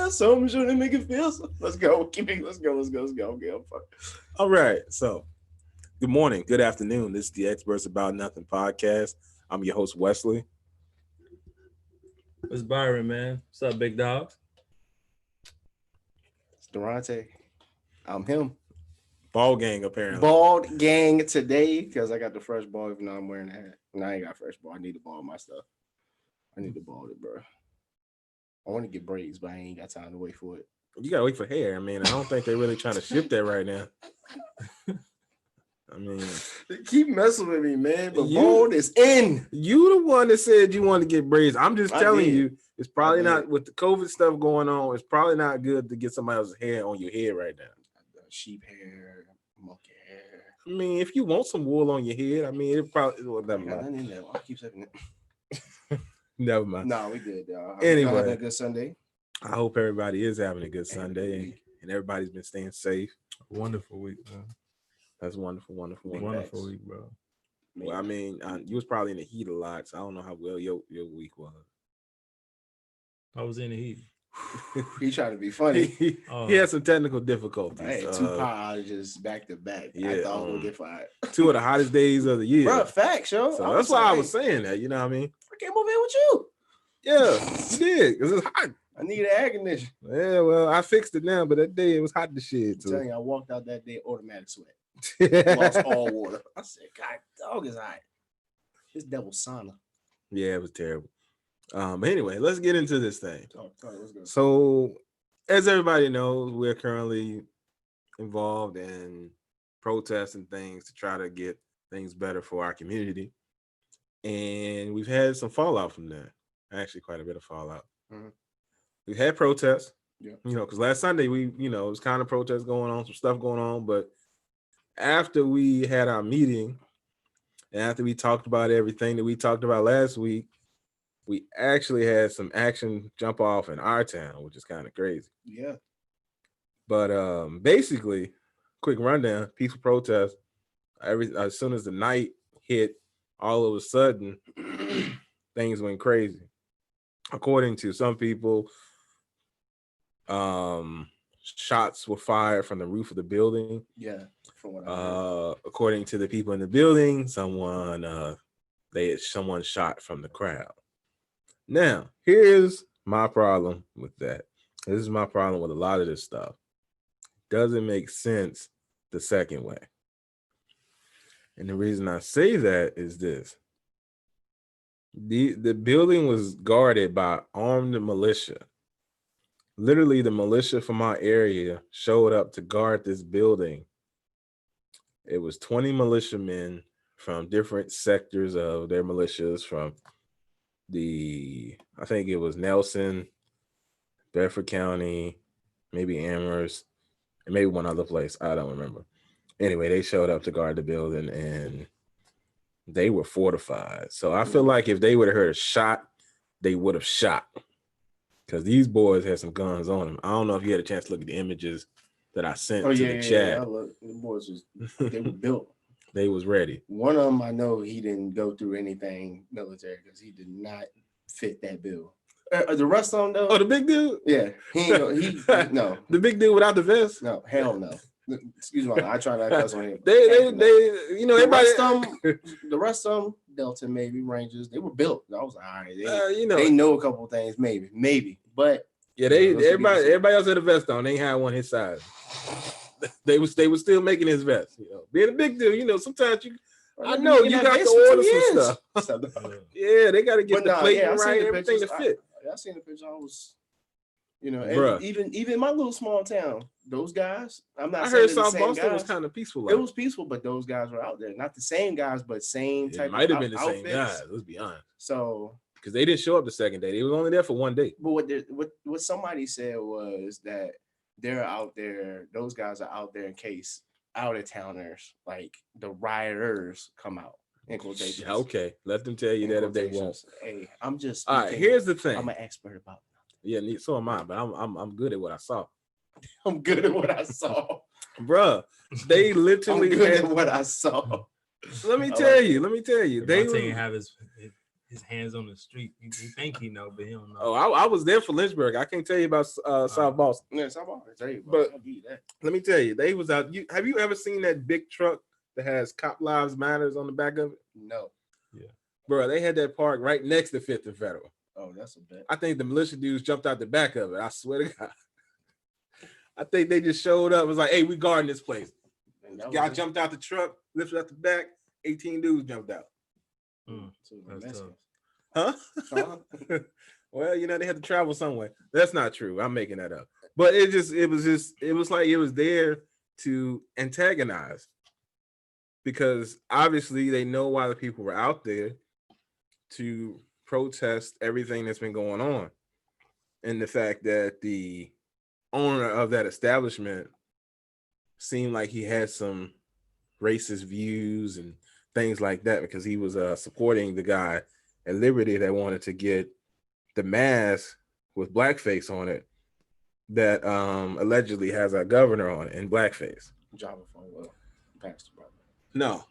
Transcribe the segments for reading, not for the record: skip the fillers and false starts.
feel something, shouldn't make it feel something. Let's go. Let's go. Okay, I'm fucking. All right. So, good morning, good afternoon. This is the Experts About Nothing podcast. I'm your host, Wesley. It's Byron, man. What's up, big dog? It's Durante. I'm him. Ball gang, apparently. Bald gang today because I got the fresh ball. Even though I'm wearing a hat, and I ain't got fresh ball. I need to ball my stuff. I need to ball it, bro. I want to get braids, but I ain't got time to wait for it. You gotta wait for hair. I mean, I don't think they're really trying to ship that right now. I mean, They keep messing with me, man. But bald is in. You the one that said you want to get braids. I'm just telling you, it's probably not with the COVID stuff going on. It's probably not good to get somebody else's hair on your head right now. Sheep hair, monkey hair. I mean, if you want some wool on your head, I mean, it probably never mind. I keep saying it. Never mind. No, we good, y'all. Anyway, having a good Sunday. I hope everybody is having a good Sunday and everybody's been staying safe. Wonderful week, man. That's wonderful week. Wonderful week, bro. Well, I mean, you was probably in the heat a lot, so I don't know how well your week was. I was in the heat. He trying to be funny. He had some technical difficulties. I had 2 power outages back to back. Yeah, I thought I was gonna get fired. 2 of the hottest days of the year. Bro, facts, yo. So that's why I was saying that. You know what I mean? I came over here with you. Yeah, you did, because it's hot. I needed air conditioning. Yeah, well, I fixed it now, but that day it was hot as shit. I'm telling you, I walked out that day, automatic sweat. Lost all water. I said, God, dog is hot. This devil sauna. Yeah, it was terrible. But anyway, let's get into this thing. Let's go. So, as everybody knows, we're currently involved in protests and things to try to get things better for our community. And we've had some fallout from that. Actually, quite a bit of fallout. Mm-hmm. We've had protests, yeah. Because last Sunday it was kind of protests going on, some stuff going on. But after we had our meeting and after we talked about everything that we talked about last week, we actually had some action jump off in our town, which is kind of crazy. Yeah. But basically, quick rundown, peaceful protest. As soon as the night hit, all of a sudden, things went crazy. According to some people, shots were fired from the roof of the building. Yeah. From what I heard. According to the people in the building, someone shot from the crowd. Now, here's my problem with that. This is my problem with a lot of this stuff. Doesn't make sense the second way. And the reason I say that is this. The building was guarded by armed militia. Literally, the militia from our area showed up to guard this building. It was 20 militiamen from different sectors of their militias from I think it was Nelson, Bedford County, maybe Amherst, and maybe one other place. I don't remember. Anyway, they showed up to guard the building and they were fortified. So I feel like if they would have heard a shot, they would have shot. Because these boys had some guns on them. I don't know if you had a chance to look at the images that I sent to the chat. Yeah. The boys they were built. They was ready. One of them, I know he didn't go through anything military because he did not fit that bill. The rest of them, though. Oh, the big dude? Yeah. He no. The big dude without the vest? No, hell no. Excuse me, I try not to cuss on him. They everybody. The rest of them, Delta, maybe Rangers, they were built. I was like, all right, they know a couple of things, maybe, but yeah, everybody else had a vest on. They ain't had one his size. They was still making his vest. Being a big dude, sometimes I know you got to order some stuff. Yeah, they got to get the plate right, everything to fit. I seen the picture. I was. And even my little small town, those guys. I heard South Boston was kind of peaceful. It was peaceful, but those guys were out there. Not the same guys, but same type. It might have been the outfits. Same guys. Let's be honest. So because they didn't show up the second day, they was only there for one day. But what somebody said was that they're out there. Those guys are out there in case out of towners, like the rioters, come out. In quotations. Okay, let them tell you that if they won't. Hey, I'm just. All right. Here's the thing. I'm an expert about. Yeah, so am I, but I'm good at what I saw. I'm good at what I saw. Bruh, they literally I'm good at what I saw. Let me tell you. They didn't have his his hands on the street. He think he know, but he don't know. Oh, I was there for Lynchburg. I can't tell you about South Boston. Yeah, South Boston. Tell you, But- I'll give you that. Let me tell you, they was out. Have you ever seen that big truck that has Cop Lives Matters on the back of it? No. Bro, they had that park right next to Fifth and Federal. Oh, that's a bet. I think the militia dudes jumped out the back of it. I swear to God. I think they just showed up. It was like, hey, we guarding this place. And that Guy was jumped out the truck, lifted out the back. 18 dudes jumped out. That's tough. Huh? Huh? Well, they had to travel somewhere. That's not true. I'm making that up. But it was like it was there to antagonize, because obviously they know why the people were out there to protest everything that's been going on, and the fact that the owner of that establishment seemed like he had some racist views and things like that, because he was supporting the guy at Liberty that wanted to get the mask with blackface on it that allegedly has our governor on it in blackface. Java Falwell, Pastor, brother. No,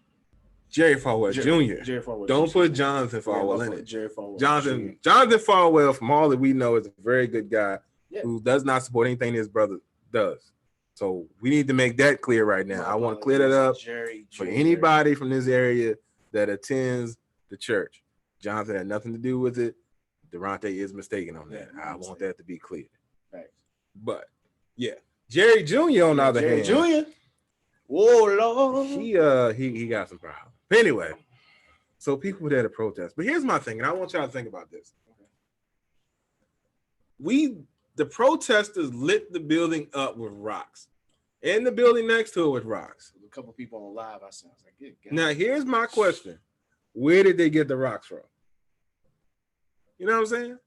Jerry Falwell Jr. Jerry Falwell. Don't Jr. put Jonathan Yeah, Falwell in it. Jerry Falwell. Jonathan Falwell, from all that we know, is a very good guy who does not support anything his brother does. So we need to make that clear right now. I want to clear that up for anybody from this area that attends the church. Jonathan had nothing to do with it. Durante is mistaken on that. I want that to be clear. Right. But yeah, Jerry Jr. on the other hand, Jr. Whoa, Lord. he got some problems. But anyway, so people were there to protest. But here's my thing, and I want y'all to think about this. The protesters lit the building up with rocks, and the building next to it with rocks. A couple people on live, I was like, good God. Now, here's my question: where did they get the rocks from? You know what I'm saying?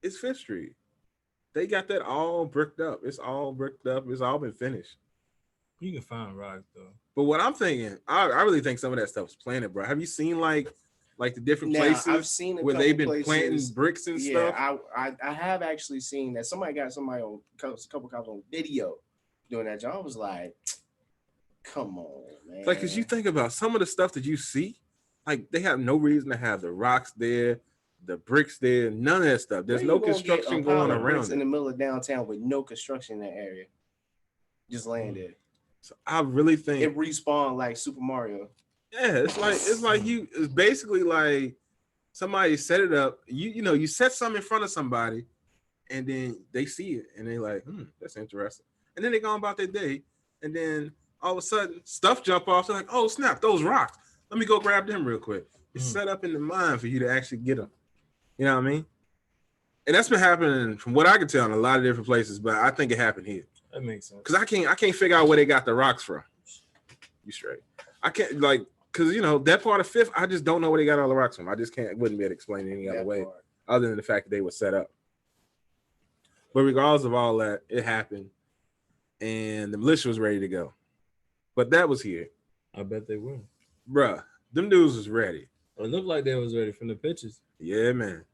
It's Fifth Street. They got that all bricked up. It's all bricked up. It's all been finished. You can find rocks though. But what I'm thinking, I really think some of that stuff is planted, bro. Have you seen like the different places I've seen where they've been planting bricks and stuff? I have actually seen that. Somebody got somebody on a couple cops on video doing that job. I was like, come on, man. Like, because you think about some of the stuff that you see, like they have no reason to have the rocks there, the bricks there, none of that stuff. There's no construction going around in the middle of downtown with no construction in that area. Just laying there. So I really think it respawned like Super Mario. Yeah, it's basically like somebody set it up. You set something in front of somebody, and then they see it and they're like, that's interesting. And then they go about their day, and then all of a sudden stuff jump off. They're like, oh snap, those rocks. Let me go grab them real quick. It's set up in the mind for you to actually get them. You know what I mean? And that's been happening from what I can tell in a lot of different places, but I think it happened here. That makes sense. Because I can't figure out where they got the rocks from. You straight. I can't because that part of Fifth, I just don't know where they got all the rocks from. I just wouldn't be able to explain it any other way other than the fact that they were set up. But regardless of all that, it happened, and the militia was ready to go. But that was here. I bet they were. Bruh, them dudes was ready. It looked like they was ready from the pictures. Yeah, man.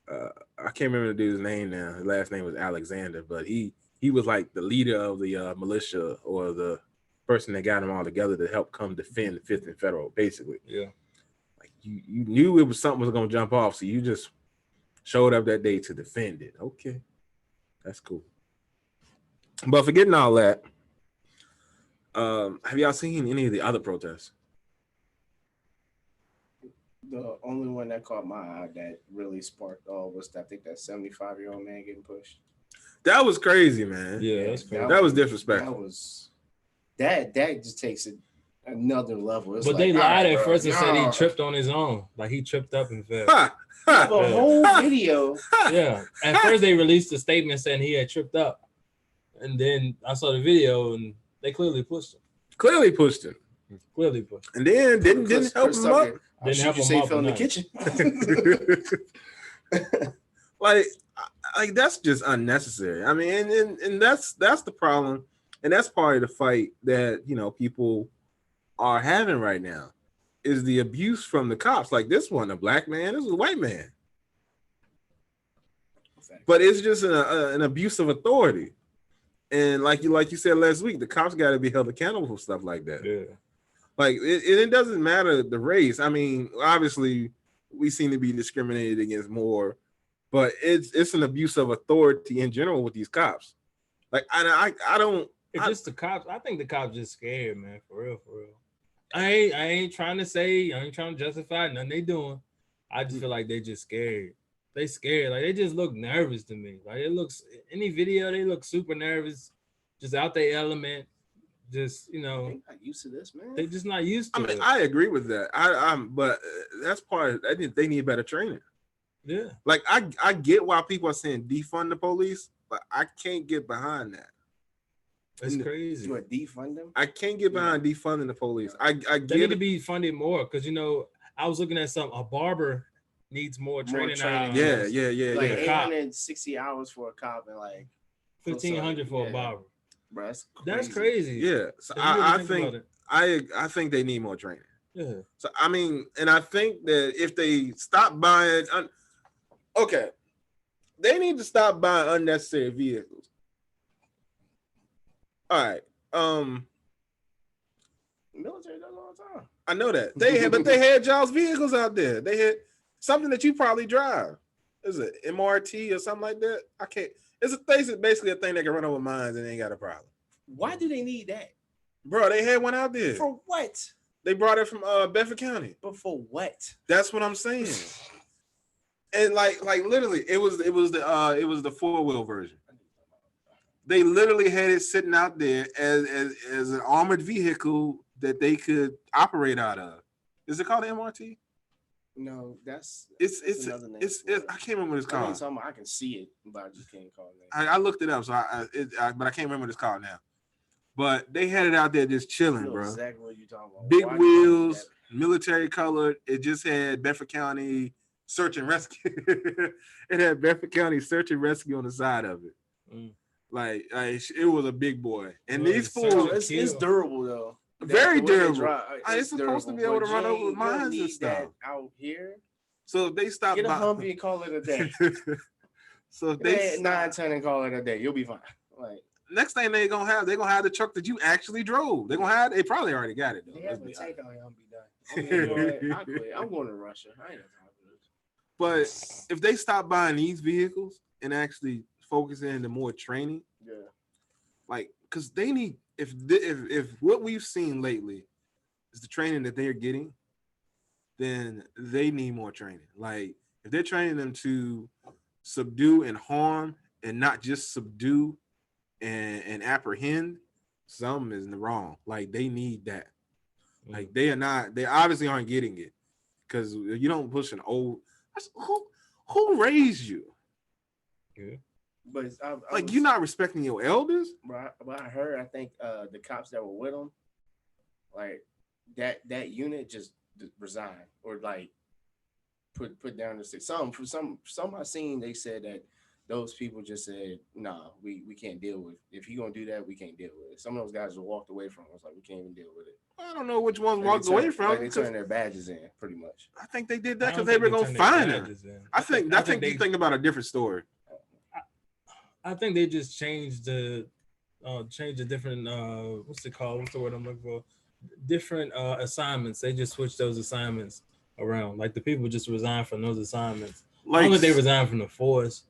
I can't remember the dude's name now. His last name was Alexander, but he was like the leader of the militia, or the person that got them all together to help come defend the Fifth and Federal, basically. Yeah. Like you knew it was something was gonna jump off, so you just showed up that day to defend it. Okay, that's cool. But forgetting all that, have y'all seen any of the other protests? The only one that caught my eye that really sparked all was that 75-year-old man getting pushed. That was crazy, man. Yeah, that's crazy. That was disrespectful. That just takes it another level. It's but they lied at first and said he tripped on his own. Like he tripped up and fell. The whole video. Yeah. At first they released a statement saying he had tripped up. And then I saw the video and they clearly pushed him. And then didn't help him up. Didn't help him up in the kitchen. like that's just unnecessary. I mean, and that's the problem, and that's part of the fight that people are having right now is the abuse from the cops. Like this wasn't a black man, this was a white man. But it's just an abuse of authority. And like you said last week, the cops got to be held accountable for stuff like that. Yeah. Like it doesn't matter the race. I mean, obviously, we seem to be discriminated against more, but it's an abuse of authority in general with these cops. Like I don't. It's just the cops. I think the cops just scared, man. For real. I ain't trying to justify nothing they doing. I just feel like they just scared. They scared. Like they just look nervous to me. Like it looks any video, they look super nervous, just out their element. Just They not used to this, man. they just not used to it. I agree with that. But that's part. I think they need better training. Yeah. Like I get why people are saying defund the police, but I can't get behind that. It's crazy. You want to defund them? I can't get behind defunding the police. I They get need to be funded more because I was looking at a barber needs more training. Yeah. Like Yeah. 860 hours for a cop and like 1,500 for a barber. Bro, That's crazy. Yeah. So I think they need more training. Yeah. So I mean, and I think that if they stop buying, they need to stop buying unnecessary vehicles. All right. Military does all the time. I know that they had y'all's vehicles out there. They had something that you probably drive. Is it MRT or something like that? I can't. It's basically a thing that can run over mines and ain't got a problem. Why do they need that? Bro, they had one out there. For what? They brought it from Bedford County. But for what? That's what I'm saying. And like literally, it was the 4-wheel version. They literally had it sitting out there as an armored vehicle that they could operate out of. Is it called MRT? No, that's another name. I can't remember what it's called. I can see it, but I just can't call it. I looked it up, so but I can't remember what it's called now. But they had it out there just chilling, bro. Exactly what you talking about. Big wheels, military colored. It just had Bedford County Search and Rescue. It had Bedford County Search and Rescue on the side of it. Like it was a big boy. And these fools, it's durable though. Very durable. It's supposed to be able to run over mines and stuff out here. So if they stop, get a Humvee and call it a day. So if they 9-10 and call it a day, you'll be fine. Like next thing they're gonna have the truck that you actually drove. They probably already got it though. They have the tank on Humvee done. I quit. I'm going to Russia. I ain't got time for this. But if they stop buying these vehicles and actually focus into more training, like because they need if what we've seen lately is the training that they're getting, then they need more training. Like if they're training them to subdue and harm and not just subdue and apprehend, something is wrong. Like they need that. Like they obviously aren't getting it because you don't push an old. Who raised you? Yeah. But you're not respecting your elders. But I heard, I think the cops that were with them, like that unit just resigned or like put down the stick. Some I seen they said that those people just said, nah, we can't deal with. If he gonna do that, we can't deal with it. Some of those guys walked away from us, like we can't even deal with it. I don't know which ones walked away from. Like they turned their badges in, pretty much. I think they did that because they were gonna find them. I think they think about a different story. I think they just changed the different what's it called? What's the word I'm looking for? Different assignments. They just switched those assignments around. Like the people just resigned from those assignments. I don't think they resigned from the force.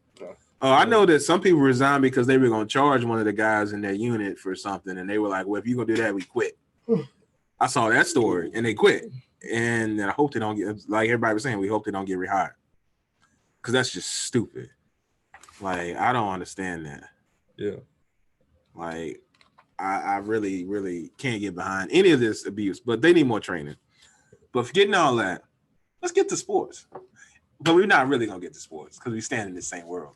Oh, I know that some people resigned because they were gonna charge one of the guys in their unit for something, and they were like, "Well, if you're gonna do that, we quit." I saw that story, and they quit. And I hope they don't get, like everybody was saying, we hope they don't get rehired because that's just stupid. Like, I don't understand that. Yeah. Like, I really, really can't get behind any of this abuse, but they need more training. But forgetting all that, let's get to sports. But we're not really going to get to sports because we stand in the same world.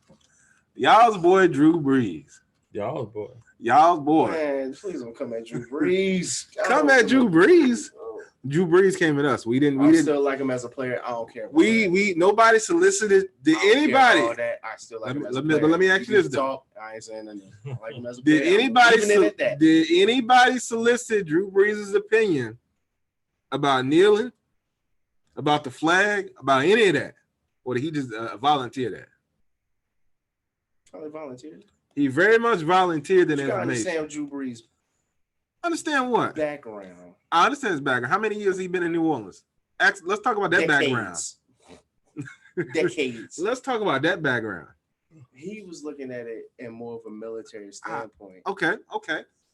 Y'all's boy, Drew Brees. Y'all's boy. Man, please don't come at Drew Brees. Come at Drew Brees. Drew Brees came at us. We didn't still like him as a player. I don't care. We nobody solicited. Did anybody? All that. I still like him as a player. But let me ask you this though. I ain't saying nothing. I like him as a player. Did anybody solicit Drew Brees' opinion about kneeling, about the flag, about any of that, or did he just volunteer that? Probably volunteered. He very much volunteered that information. Understand Drew Brees. Understand what? Background. I understand his background. How many years has he been in New Orleans? Let's talk about that background. decades. Let's talk about that background. He was looking at it in more of a military standpoint. Okay.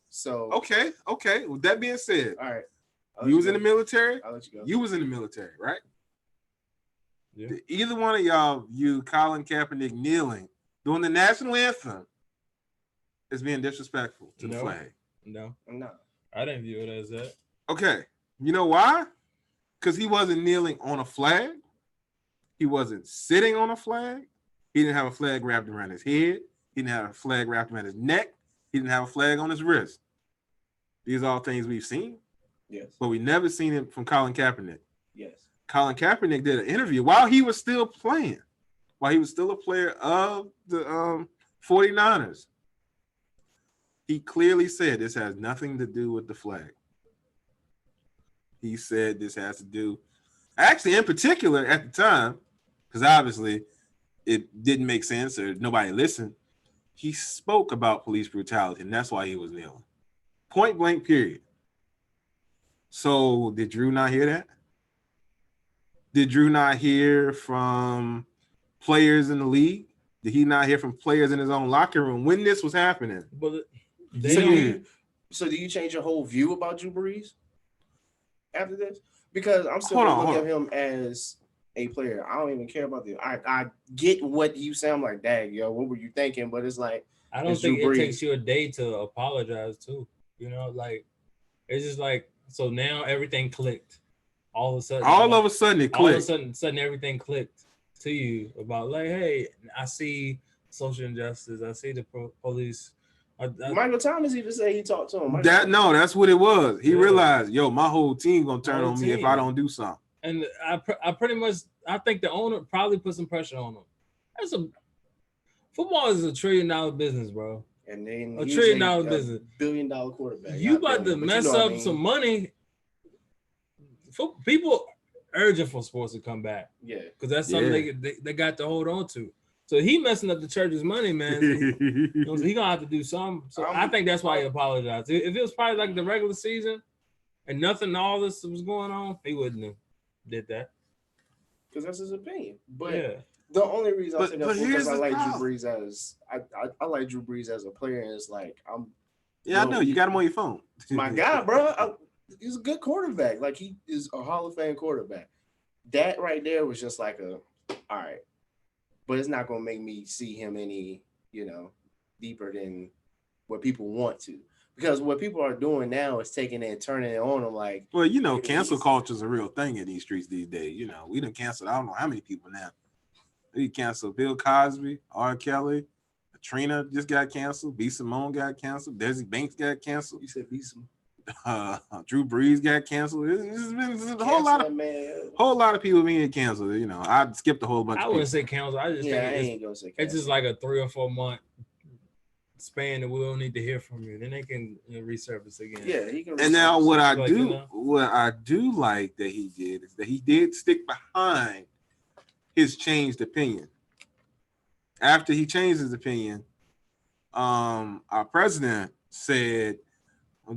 So Okay. With that being said, all right. You was in the military. I'll let you go. You was in the military, right? Yeah. Did either one of y'all view Colin Kaepernick kneeling during the national anthem as being disrespectful to the flag? No. No. I didn't view it as that. Okay. You know why? Because he wasn't kneeling on a flag. He wasn't sitting on a flag. He didn't have a flag wrapped around his head. He didn't have a flag wrapped around his neck. He didn't have a flag on his wrist. These are all things we've seen. Yes. But we never seen it from Colin Kaepernick. Yes. Colin Kaepernick did an interview while he was still playing, while he was still a player of the 49ers. He clearly said this has nothing to do with the flag. He said this has to do, actually in particular at the time, because obviously it didn't make sense or nobody listened. He spoke about police brutality, and that's why he was kneeling. Point blank, period. So did Drew not hear that? Did Drew not hear from players in the league? Did he not hear from players in his own locker room when this was happening? But So do you change your whole view about Drew Brees after this? Because I'm still looking at him as a player. I don't even care about the. I get what you say. I'm like, dang, yo, what were you thinking? But it's like, I don't think it takes you a day to apologize too. You know, like it's just like, so now everything clicked. All of a sudden it clicked. All of a sudden everything clicked to you about like, hey, I see social injustice. I see the police. Michael Thomas even said he talked to him. That's what it was. He realized, yo, my whole team gonna turn on me if I don't do something. And I think the owner probably put some pressure on him. Football is $1 trillion business, bro. And then $1 trillion business, $1 billion quarterback. You about to mess up some money. People urging for sports to come back. Yeah, because that's something they got to hold on to. So he messing up the church's money, man. So he gonna have to do something. So I think that's why he apologized. If it was probably like the regular season and all this was going on, he wouldn't have did that. Because that's his opinion. But the only reason I say that is because I like Drew Brees as I like Drew Brees as a player, and it's like I know you got him on your phone. My guy, bro. He's a good quarterback. Like, he is a Hall of Fame quarterback. That right there was just like all right. But it's not going to make me see him any, deeper than what people want to. Because what people are doing now is taking it and turning it on them like. Well, cancel culture is a real thing in these streets these days. We done canceled, I don't know how many people now. We canceled Bill Cosby, R. Kelly, Katrina just got canceled, B. Simone got canceled, Desi Banks got canceled. You said B. Simone. Drew Brees got canceled. It's been a whole lot of people being canceled. I skipped a whole bunch. I wouldn't say canceled. I just think it's just like a 3 or 4 month span that we don't need to hear from you. Then they can resurface again. Yeah, he can. And now what I do like that he did is that he did stick behind his changed opinion. After he changed his opinion, our president said,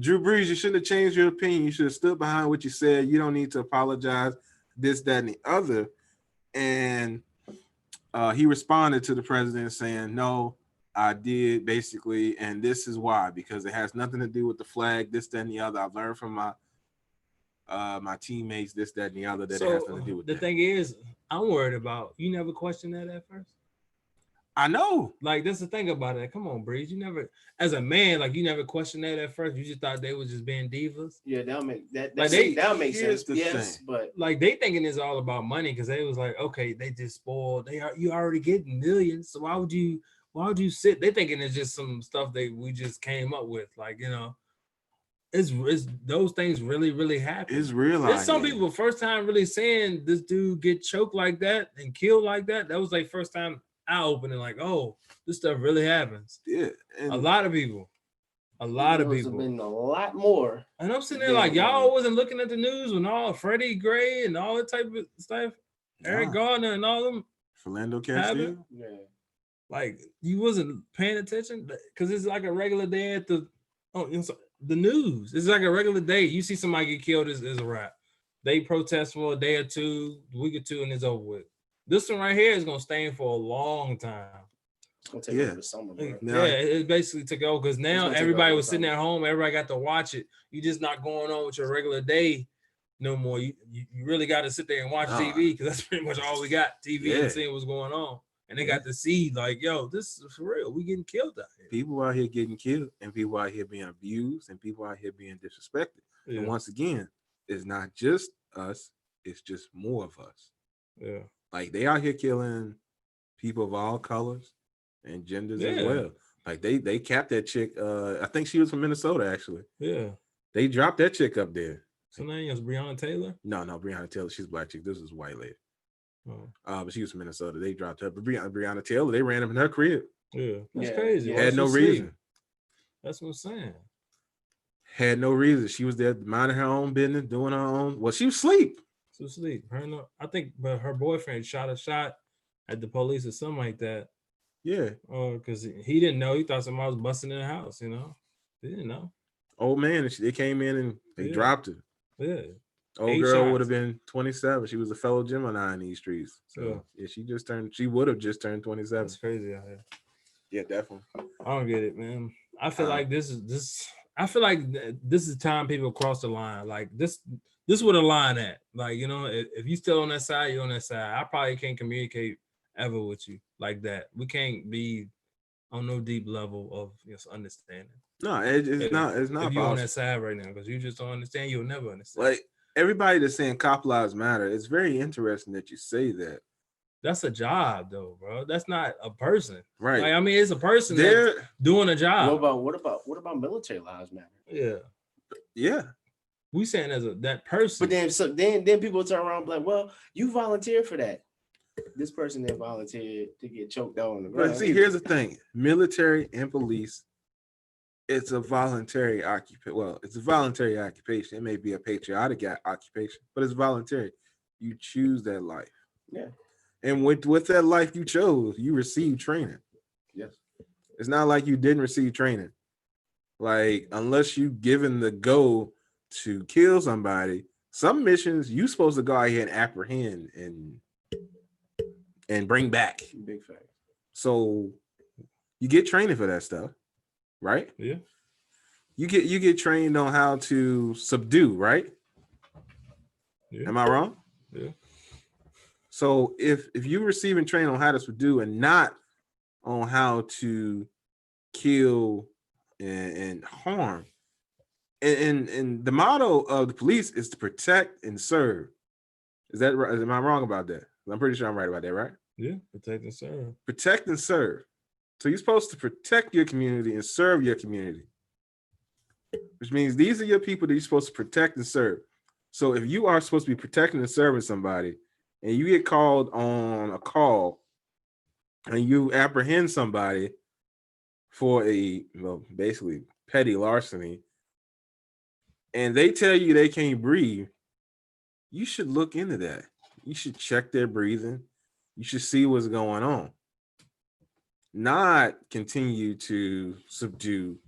Drew Brees, you shouldn't have changed your opinion. You should have stood behind what you said. You don't need to apologize, this, that, and the other. And he responded to the president saying, no, I did basically, and this is why, because it has nothing to do with the flag, this, that, and the other. I've learned from my teammates, this, that, and the other, that it has nothing to do with the that. thing is, I'm worried about, you never questioned that at first? I know. Like, that's the thing about it. Come on, Breeze. You never, as a man, like, you never questioned that at first. You just thought they were just being divas. Yeah, that'll make sense. Yes, but like, they thinking it's all about money because they was like, okay, they just spoiled. You already getting millions, so why would you sit? They thinking it's just some stuff we just came up with. Like, it's those things really, really happen. It's real. There's some people first time really saying this dude get choked like that and killed like that. That was like first time eye opening, like, oh, this stuff really happens. Yeah, a lot of people. Have been a lot more. And I'm sitting there like, y'all wasn't looking at the news when all Freddie Gray and all that type of stuff, Eric Gardner and all them, Philando Castile. Yeah, like you wasn't paying attention because it's like a regular day at the news. It's like a regular day. You see somebody get killed is a wrap. They protest for a day or two, a week or two, and it's over with. This one right here is gonna stay in for a long time. It's gonna take over the summer, bro. Now- Yeah, it basically took over because now gonna take everybody over was the sitting summer. at home. Everybody got to watch it. You just not going on with your regular day no more. You really got to sit there and watch TV because that's pretty much all we got. TV and seeing what's going on. And they got to see like, yo, this is for real. We getting killed out here. People out here getting killed, and people out here being abused, and people out here being disrespected. Yeah. And once again, it's not just us; it's just more of us. Yeah. Like they out here killing people of all colors and genders as well. Like they capped that chick. I think she was from Minnesota, actually. Yeah. They dropped that chick up there. So name is Breonna Taylor? No, Breonna Taylor. She's a black chick. This is a white lady. Oh. But she was from Minnesota. They dropped her. But Breonna Taylor, they ran up in her crib. Yeah. That's Yeah. crazy. Had no reason. That's what I'm saying. Had no reason. She was there minding her own business, doing her own. Well, she was asleep. So sleep. I think, but her boyfriend shot a shot at the police or something like that. Yeah. Because he didn't know. He thought somebody was busting in the house. You know, he didn't know. Old man, they came in and they dropped her. Yeah. Old 8 girl shots. would have been 27. She was a fellow Gemini in these streets. So yeah, she would have just turned 27. That's crazy out here. Yeah, definitely. I don't get it, man. I feel like this is time people cross the line. Like this where the line at. Like, you know, if you still on that side, you're on that side. I probably can't communicate ever with you like that. We can't be on no deep level of understanding. No, it's not If you're on possible. that side right now, because you just don't understand, you'll never understand. Like everybody that's saying cop lives matter, it's very interesting that you say that. That's a job, though, bro. That's not a person, right? Like, I mean, it's a person that's doing a job. What about military lives matter? Yeah. We saying as that person, but then people turn around and be like, well, you volunteered for that. This person that volunteered to get choked out on the ground. But see, here's the thing: military and police, it's a voluntary occupation. Well, it's a voluntary occupation. It may be a patriotic occupation, but it's voluntary. You choose that life. Yeah. And with that life you chose, you received training. Yes. It's not like you didn't receive training. Like, unless you given the go to kill somebody, some missions you supposed to go out here and apprehend and bring back. Big fact. So you get training for that stuff, right? Yeah. You get trained on how to subdue, right? Yeah. Am I wrong? Yeah. So if you're receiving training on how to subdue and not on how to kill and harm, and the motto of the police is to protect and serve. Is that right? Am I wrong about that? I'm pretty sure I'm right about that, right? Yeah, protect and serve. Protect and serve. So you're supposed to protect your community and serve your community, which means these are your people that you're supposed to protect and serve. So if you are supposed to be protecting and serving somebody, and you get called on a call, and you apprehend somebody for basically petty larceny, and they tell you they can't breathe, you should look into that. You should check their breathing. You should see what's going on. Not continue to subdue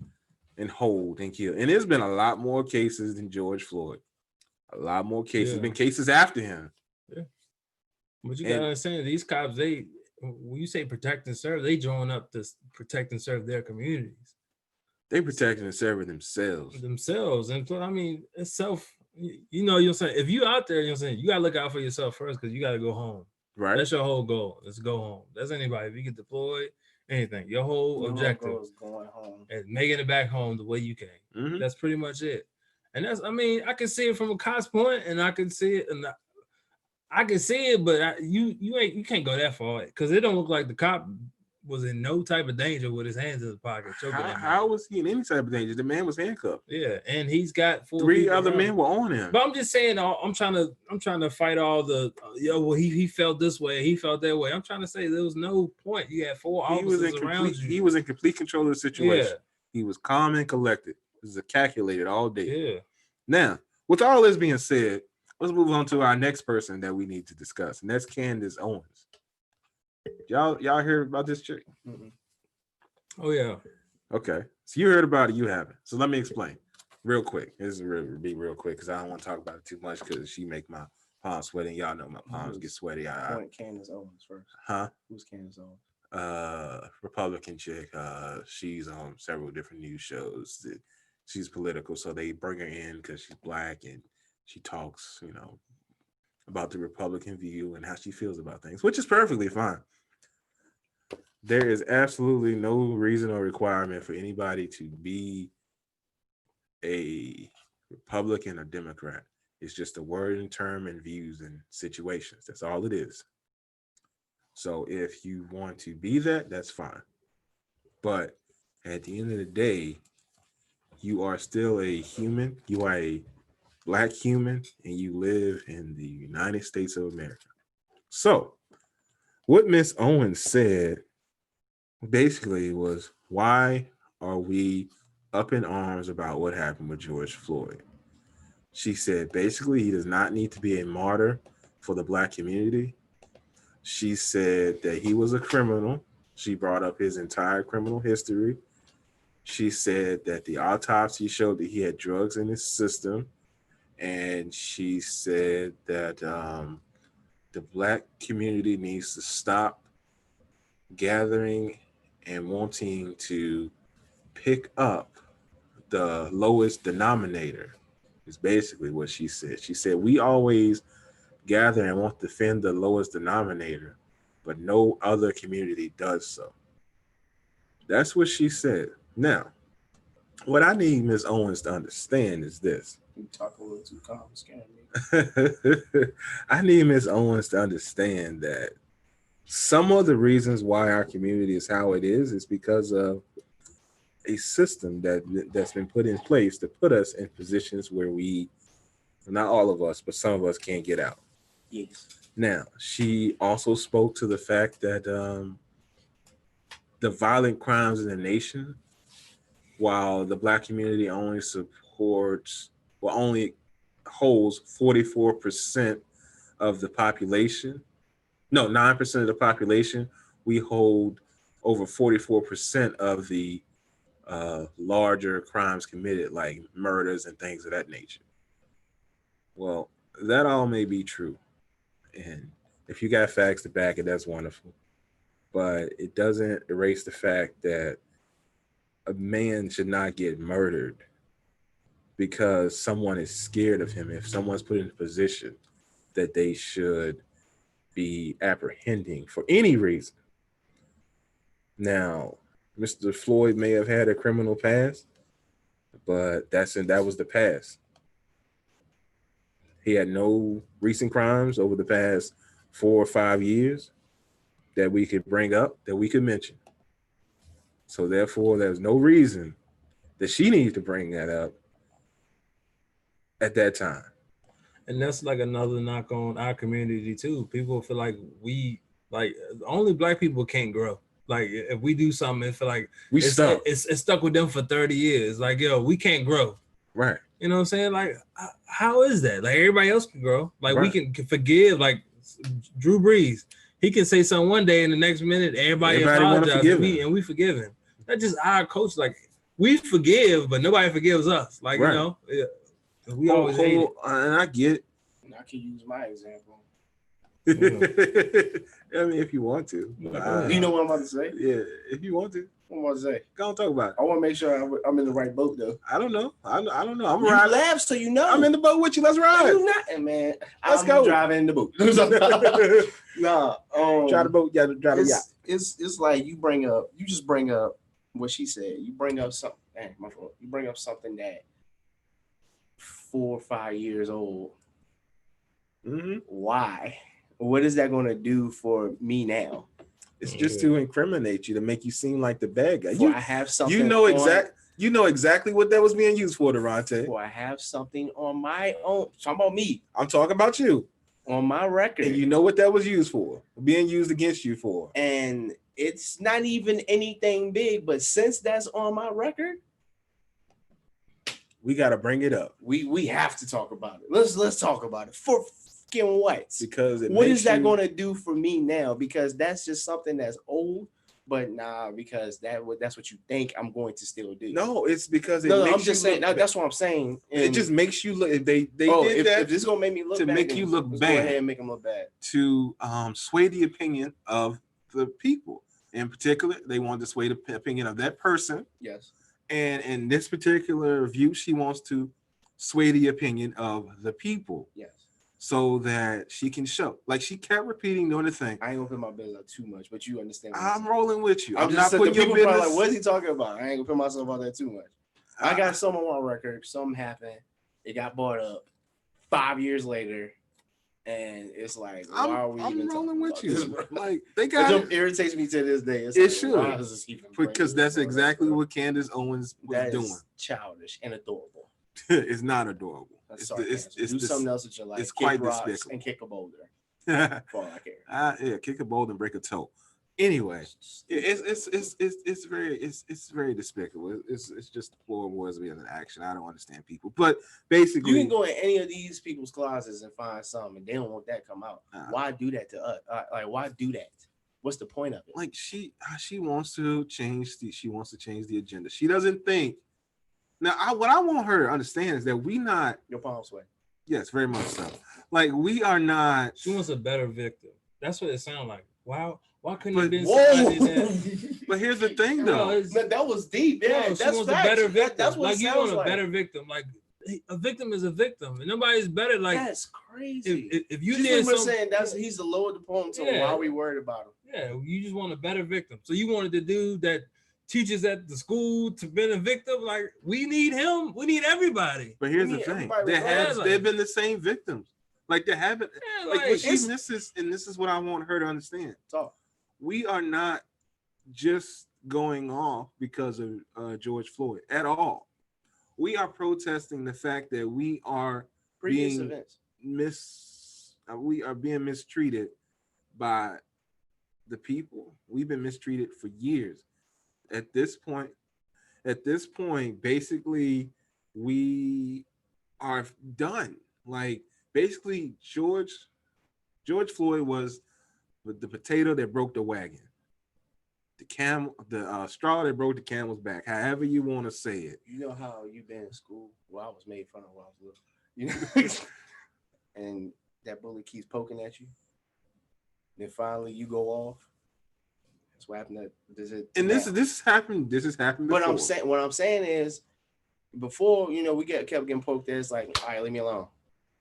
and hold and kill. And there's been a lot more cases than George Floyd. A lot more cases. Been cases after him. Yeah. But you gotta understand, these cops, when you say protect and serve, they join up to protect and serve their communities. They protecting and serving themselves. And so, I mean, it's you're saying, if you out there, you gotta look out for yourself first, because you gotta go home. Right. That's your whole goal. Let's go home. That's anybody. If you get deployed, anything, your whole objective is going home and making it back home the way you came. Mm-hmm. That's pretty much it. And I can see it from a cop's point, and I can see it, but you can't go that far, because it don't look like the cop was in no type of danger with his hands in his pocket. How was he in any type of danger? The man was handcuffed. Yeah, and he's got 3 other men were on him. But I'm just saying, I'm trying to fight all the he felt this way, he felt that way. I'm trying to say there was no point. You had 4 officers around you. He was in complete control of the situation. Yeah. He was calm and collected. This is calculated all day. Yeah. Now, with all this being said, let's move on to our next person that we need to discuss, and that's Candace Owens. Y'all heard about this chick? Mm-hmm. Oh yeah. Okay, so you heard about it, you haven't. So let me explain real quick. This is be real quick, because I don't want to talk about it too much, because she make my palms sweating. Y'all know my palms get sweaty. Point Candace Owens first. Huh? Who's Candace Owens? Republican chick. She's on several different news shows. She's political, so they bring her in because she's black and she talks, about the Republican view and how she feels about things, which is perfectly fine. There is absolutely no reason or requirement for anybody to be a Republican or Democrat. It's just a word and term and views and situations. That's all it is. So if you want to be that, that's fine. But at the end of the day, you are still a human. You are a Black human, and you live in the United States of America. So what Miss Owens said basically was, why are we up in arms about what happened with George Floyd? She said, basically, he does not need to be a martyr for the Black community. She said that he was a criminal. She brought up his entire criminal history. She said that the autopsy showed that he had drugs in his system. And she said that the Black community needs to stop gathering and wanting to pick up the lowest denominator, is basically what she said. She said, we always gather and want to defend the lowest denominator, but no other community does so. That's what she said. Now, what I need Ms. Owens to understand is this. You talk a little too calm, scaring me. I need Ms. Owens to understand that some of the reasons why our community is how it is because of a system that's been put in place to put us in positions where we, not all of us, but some of us can't get out. Yes. Now, she also spoke to the fact that the violent crimes in the nation, while the Black community only holds 44% of the population. No, 9% of the population. We hold over 44% of the larger crimes committed, like murders and things of that nature. Well, that all may be true. And if you got facts to back it, that's wonderful. But it doesn't erase the fact that a man should not get murdered because someone is scared of him. If someone's put in a position that they should be apprehending for any reason. Now, Mr. Floyd may have had a criminal past, but that was the past. He had no recent crimes over the past 4 or 5 years that we could bring up, that we could mention. So therefore, there's no reason that she needs to bring that up at that time. And that's like another knock on our community too. People feel like only Black people can't grow. Like if we do something, it feel like it's stuck with them for 30 years. Like, yo, we can't grow. Right. You know what I'm saying? Like, how is that? Like everybody else can grow. Like right. We can forgive. Like Drew Brees, he can say something one day and the next minute everybody apologizes and we forgive him. That's just our coach. Like we forgive, but nobody forgives us. Like right. We always hate it. And I get it. I can use my example. I mean, if you want to. You know what I'm about to say? Yeah, if you want to. What am I about to say? Go on, talk about it. I want to make sure I'm in the right boat, though. I don't know. I don't know. I'm riding. Laugh so you know. I'm in the boat with you. Let's ride. You not, man. Let's go. Driving in the boat. Nah. Try the boat. Yeah, drive the yacht. It's like you just bring up what she said. You bring up something. Dang, my fault. You bring up something that 4 or 5 years old. Mm-hmm. Why? What is that going to do for me now? It's just to incriminate you, to make you seem like the bad guy. I have something. You know exactly what that was being used for, Durante. I have something on my own. Talking about me. I'm talking about you. On my record. And you know what that was used for, being used against you for. And it's not even anything big, but since that's on my record, we got to bring it up. We have to talk about it. Let's talk about it. For fucking whites. Because what is that going to do for me now? Because that's just something that's old, But nah, because that's what you think I'm going to still do. No, it's because no, I'm just saying that's what I'm saying. And it just makes you look. If they did that, if this is gonna make me look to bad, make you look let's bad, go ahead and make them look bad. To sway the opinion of the people. In particular, they wanted to sway the opinion of that person. Yes. And in this particular view, she wants to sway the opinion of the people. Yes. So that she can show. Like she kept repeating doing the thing. I ain't gonna put my business out too much, but you understand. I'm rolling with you. I'm not putting your business. Probably like, what is he talking about? I ain't gonna put myself out there too much. I got some on my record. Something happened. It got brought up 5 years later. And it's like, why are we even rolling with you? This, like they got it irritates me to this day. It's it like, should why is this even because that's exactly what Candace Owens was doing. Childish and adorable. It's not adorable. It's do something else with your life. It's quite despicable. despicable. And kick a boulder. For all I care. Yeah, kick a boulder and break a toe. Anyway, it's very despicable. It's just deplorable as we have an action. I don't understand people, but basically, you can go in any of these people's closets and find something, and they don't want that come out. Why do that to us? Like, why do that? What's the point of it? Like she wants to change the agenda. She doesn't think. Now, what I want her to understand is that we not your palm sweat. Yes, very much so. Like we are not. She wants a better victim. That's what it sounds like. Wow. Why couldn't it have been somebody that? But here's the thing, though. That was deep. Yeah, no, that's wants facts. a better victim. That's what like it you sounds want a like. better victim. Like a victim is a victim, and nobody's better. Like that's crazy. If you just did like we're something, saying he's the lower opponent. So why are we worried about him? Yeah, you just want a better victim. So you wanted the dude that teaches at the school to be a victim. Like we need him. We need everybody. But here's the thing: they've been the same victims. Like they haven't. Like what she misses, and this is what I want her to understand. Talk. We are not just going off because of George Floyd at all. We are protesting the fact that we are being mistreated by the people. We've been mistreated for years. At this point, basically, we are done. Like basically, George Floyd was the potato that broke the wagon, the straw that broke the camel's back. However you want to say it. You know how you've been in school? Well, I was made fun of while I was little. You know, and that bully keeps poking at you. Then finally, you go off. That's what happened. This has happened. This has happened before. But what I'm saying is, before we kept getting poked at. It's like, all right, leave me alone.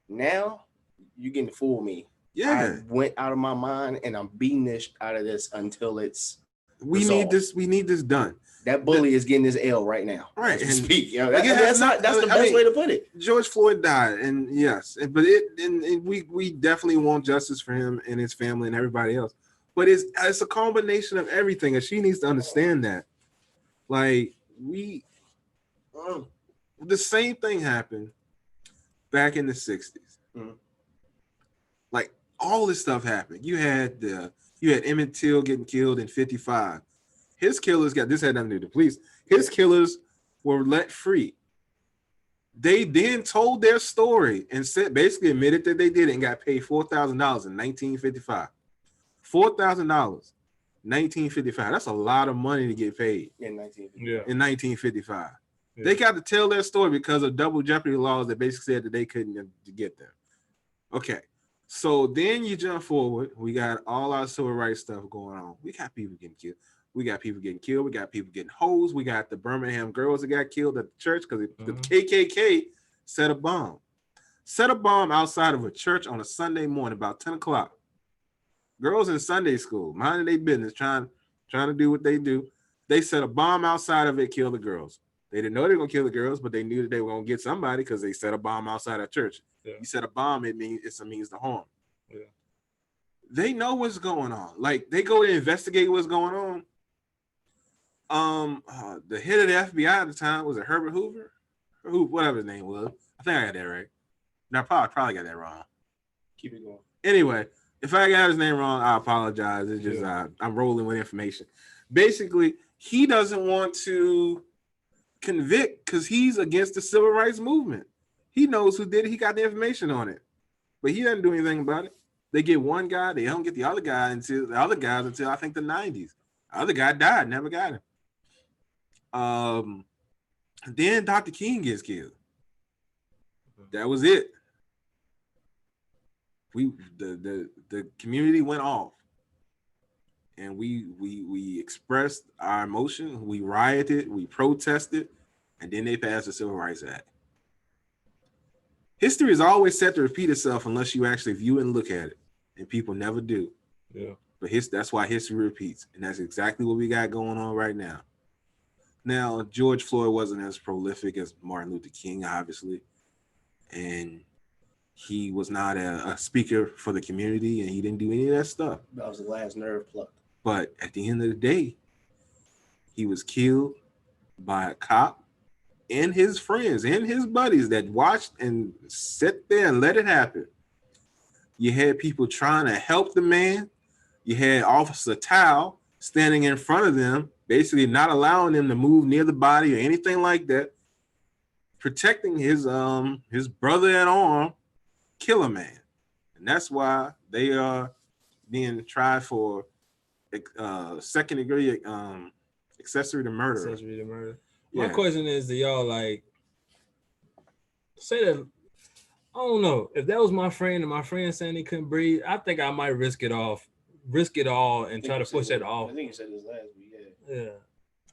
Now you're getting to fool me. Yeah, I went out of my mind, and I'm beating this out of this until it's. We need this done. That bully is getting his L right now. Right, and speak. That's the best way to put it. George Floyd died, and yes, but we definitely want justice for him and his family and everybody else. But it's a combination of everything, and she needs to understand that. Like the same thing happened back in the 60s. Mm-hmm. Like all this stuff happened. You had Emmett Till getting killed in 55. His killers this had nothing to do with the police. His killers were let free. They then told their story and basically admitted that they did it and got paid $4,000 in 1955. $4,000, 1955. That's a lot of money to get paid in 1955. Yeah. In 1955. Yeah. They got to tell their story because of double jeopardy laws that basically said that they couldn't get them. Okay. So then you jump forward. We got all our civil rights stuff going on. We got people getting killed. We got people getting hosed. We got the Birmingham girls that got killed at the church because the KKK set a bomb. Set a bomb outside of a church on a Sunday morning about 10 o'clock. Girls in Sunday school, minding their business, trying to do what they do. They set a bomb outside of it, kill the girls. They didn't know they were going to kill the girls, but they knew that they were going to get somebody because they set a bomb outside a church. Yeah. You set a bomb, it's a means to harm. Yeah. They know what's going on. Like, they go to investigate what's going on. The head of the FBI at the time, was it Herbert Hoover? Whatever his name was. I think I got that right. No, I probably got that wrong. Keep it going. Anyway, if I got his name wrong, I apologize. It's just I'm rolling with information. Basically, he doesn't want to convict because he's against the civil rights movement. He knows who did it. He got the information on it, but he doesn't do anything about it. They get one guy. They don't get the other guys until I think the 90s. Other guy died, never got him. Then Dr. King gets killed. That was it. The community went off, and we expressed our emotion. We rioted, we protested, and then they passed the Civil Rights Act. History is always set to repeat itself unless you actually view it and look at it, and people never do. Yeah. But that's why history repeats, and that's exactly what we got going on right now. Now, George Floyd wasn't as prolific as Martin Luther King, obviously, and he was not a speaker for the community, and he didn't do any of that stuff. That was the last nerve plucked. But at the end of the day, he was killed by a cop and his friends and his buddies that watched and sat there and let it happen. You had people trying to help the man. You had Officer Tao standing in front of them, basically not allowing them to move near the body or anything like that, protecting his brother at arm, kill a man. And that's why they are being tried for second degree accessory to murder. Accessory to murder. My question is to y'all, like, say that, I don't know, if that was my friend and my friend saying he couldn't breathe, I think I might risk it all and try to push that off. I think you said this last week. Yeah.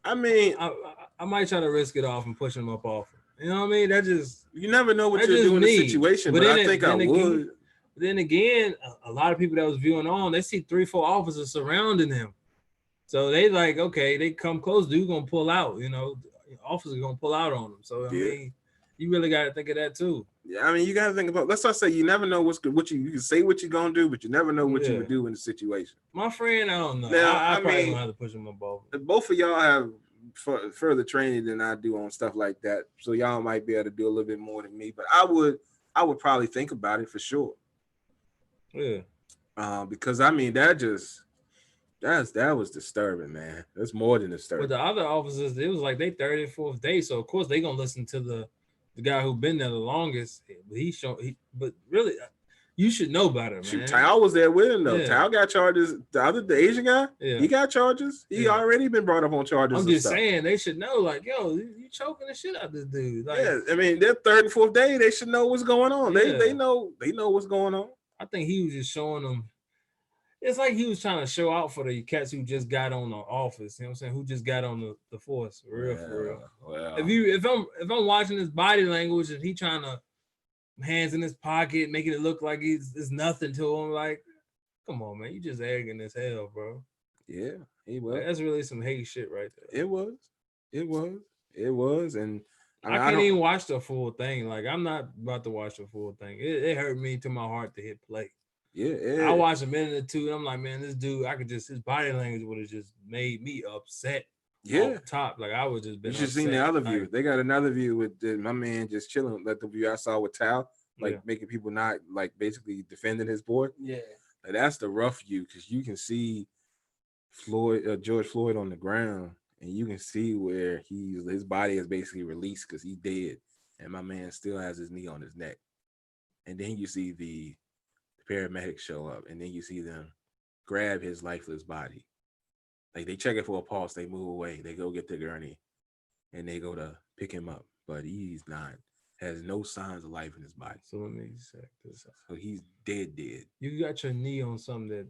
I mean, I might try to risk it off and push him up off. You know what I mean? That just, you never know what you're doing in the situation, but I think I would. Then again, a lot of people that was viewing on, they see 3-4 officers surrounding him. So they like, okay, they come close, dude gonna pull out, you know, officers gonna pull out on them. So I mean, you really gotta think of that too. Yeah, I mean, you gotta think about. That's why I say you never know what you can say what you're gonna do, but you never know what you would do in the situation. My friend, I don't know. Now, I probably gonna have to push him above. Both of y'all have further training than I do on stuff like that, so y'all might be able to do a little bit more than me. But I would probably think about it for sure. Yeah. Because I mean, that was disturbing, man. That's more than disturbing. With the other officers, it was like they 34th day, so of course they gonna listen to the guy who been there the longest. But really, you should know better, man. Shoot, Tao was there with him though. Yeah. Tao got charges. The Asian guy, he got charges. He already been brought up on charges. I'm just saying they should know, like, yo, you choking the shit out of this dude. Like, yeah, I mean, their third and fourth day, they should know what's going on. They know what's going on. I think he was just showing them. It's like he was trying to show out for the cats who just got on the office. You know what I'm saying? Who just got on the force, for real. Well, if I'm watching his body language and he trying to hands in his pocket, making it look like it's nothing to him, like, come on, man, you just arrogant as hell, bro. Yeah, he was. Like, that's really some hate shit right there. It was, and I can't even watch the full thing. Like, I'm not about to watch the full thing. It hurt me to my heart to hit play. Yeah. I watched a minute or two, and I'm like, man, this dude, his body language would have just made me upset. Yeah. Top. Like, I would just been. You should seen the other view. They got another view with my man just chilling. Like the view I saw with Tao, making people not, like, basically defending his boy. Yeah. Like, that's the rough view, because you can see George Floyd on the ground, and you can see where his body is basically released because he's dead, and my man still has his knee on his neck. And then you see the paramedics show up, and then you see them grab his lifeless body. Like, they check it for a pulse, they move away, they go get the gurney, and they go to pick him up, but he's not, has no signs of life in his body. So let me check this out. So he's dead. You got your knee on something that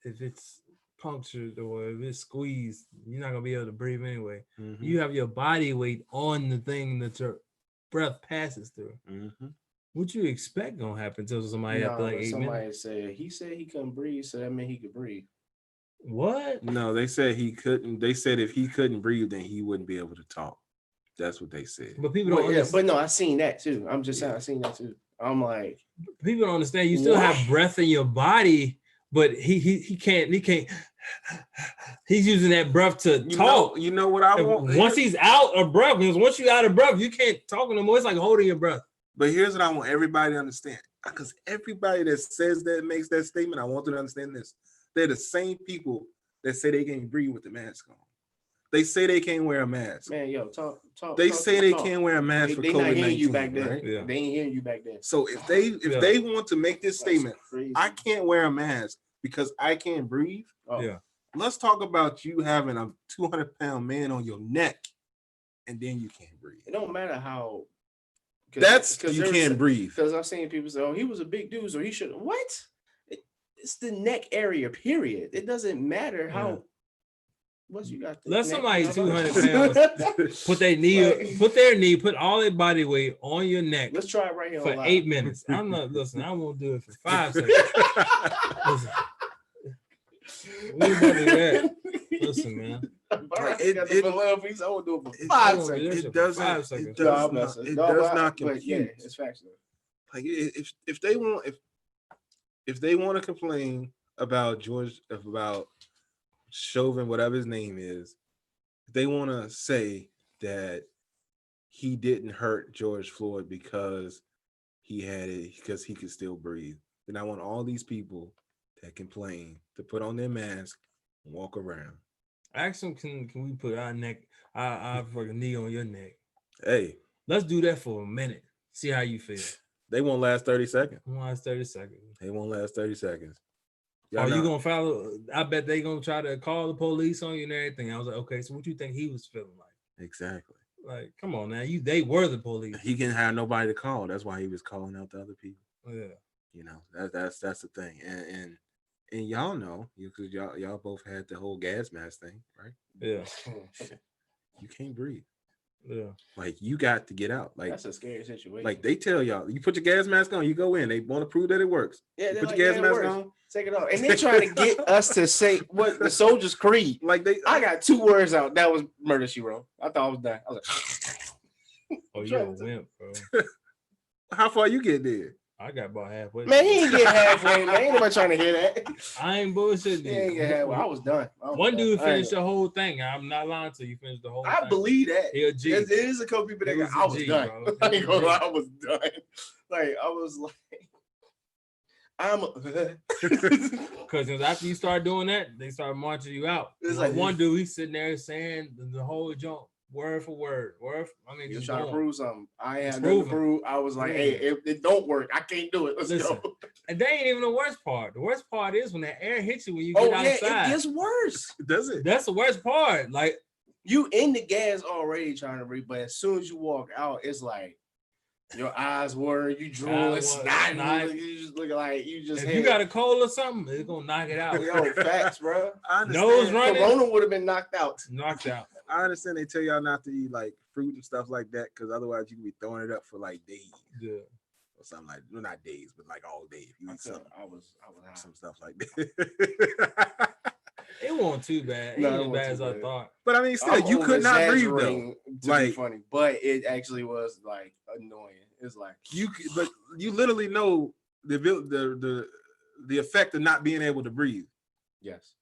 if it's punctured or if it's squeezed, you're not gonna be able to breathe anyway. Mm-hmm. You have your body weight on the thing that your breath passes through. Mm-hmm. What you expect gonna happen to somebody after like 8 minutes? He said he couldn't breathe, so that meant he could breathe. What? No, they said he couldn't. They said if he couldn't breathe, then he wouldn't be able to talk. That's what they said. But people don't understand. But no, I seen that too. I'm just saying I seen that too. I'm like, people don't understand. You still have breath in your body, but he can't. He's using that breath to talk. You know what I want? Once he's out of breath, because once you're out of breath, you can't talk anymore. It's like holding your breath. But here's what I want everybody to understand. Because everybody that says that, makes that statement, I want them to understand this. They're the same people that say they can't breathe with the mask on. They say they can't wear a mask. Man, yo, talk. They say they can't wear a mask for COVID-19. They not hearing you back then. Right? Yeah. They ain't hearing you back then. So if they want to make this statement, I can't wear a mask because I can't breathe. Yeah. let's talk about you having a 200-pound man on your neck, and then you can't breathe. It don't matter how. That's because you can't breathe. Because I've seen people say, "Oh, he was a big dude, so he should." What? It's the neck area. Period. It doesn't matter how. What you got? Let somebody 200 pounds put their knee, put all their body weight on your neck. Let's try it right here for 8 minutes. I'm not listening. I won't do it for 5 seconds. Listen. We about to do that. Listen, man. I won't do it for 5 seconds. It does not compute. Yeah, it's factual. Like if they want to complain about about Chauvin, whatever his name is, they want to say that he didn't hurt George Floyd because he could still breathe. Then I want all these people that complain to put on their mask and walk around. Ask them, can we put our fucking knee on your neck? Hey, let's do that for a minute. See how you feel. They won't last 30 seconds. They won't last 30 seconds. They won't last 30 seconds. Are you gonna follow? I bet they gonna try to call the police on you and everything. I was like, okay, so what you think he was feeling like? Exactly. Like, come on now, they were the police. He can have nobody to call. That's why he was calling out the other people. Yeah. You know, that's the thing. And y'all know, because y'all both had the whole gas mask thing, right? Yeah. You can't breathe. Yeah. Like, you got to get out. Like, that's a scary situation. Like, they tell y'all, you put your gas mask on, you go in. They want to prove that it works. Yeah, you put your gas mask on, take it off. And they're trying to get us to say what the Soldier's Creed. Like, I got 2 words out. That was Murder, She Wrote. I thought I was done. I was like, oh, you're a wimp, bro. How far you get there? I got about halfway. Man, he ain't get halfway, man. Ain't nobody trying to hear that. I ain't bullshitting. He ain't get halfway. I was done. One dude finished the whole thing. I'm not lying to you. He finished the whole thing. I believe that. He a G. There is a couple people that got, I was done. I ain't gonna lie, I was done. Like, I was like, because after you start doing that, they start marching you out. It's like one dude, he's sitting there saying the whole joke. Word for word. You're trying to prove something. I had nothing to prove. I was like, hey, if it don't work, I can't do it. Let's go. And that ain't even the worst part. The worst part is when that air hits you when you get outside. It gets worse. Does it? That's the worst part. Like, you in the gas already trying to breathe, but as soon as you walk out, it's like your eyes water, you drool, it's snotting. You just look like you just. If you got a cold or something, it's gonna knock it out. Yo, facts, bro. Nose running. Corona would have been knocked out. Knocked out. I understand they tell y'all not to eat like fruit and stuff like that because otherwise you can be throwing it up for like days. Yeah. Or something like, well, not days, but like all day. If you eat something, I was some stuff like that. It wasn't too bad. It wasn't as bad as I thought. But I mean, still, you could not breathe though. Like, be funny, but it actually was like annoying. It's like but you literally know the effect of not being able to breathe. Yes.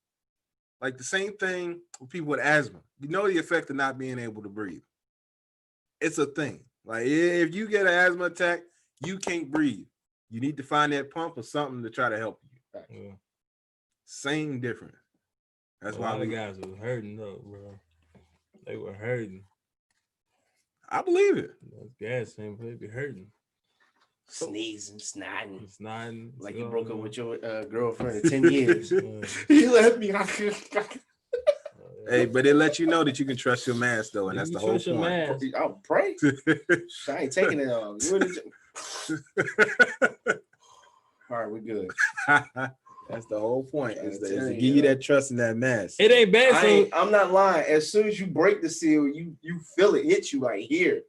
Like the same thing with people with asthma. You know the effect of not being able to breathe. It's a thing. Like if you get an asthma attack, you can't breathe. You need to find that pump or something to try to help you. Yeah. Same difference. That's why the guys was hurting though, bro. They were hurting. I believe it. Those gas things, they be hurting. Sneezing, snotting. Like you broke up with your girlfriend in 10 years. He left me. Hey, but it lets you know that you can trust your mask though, and that's the whole point. I'll pray. I ain't taking it off. All right, we're good. That's the whole point. Is to give you that trust in that mask. It ain't bad. I'm not lying. As soon as you break the seal, you feel it hit you like here.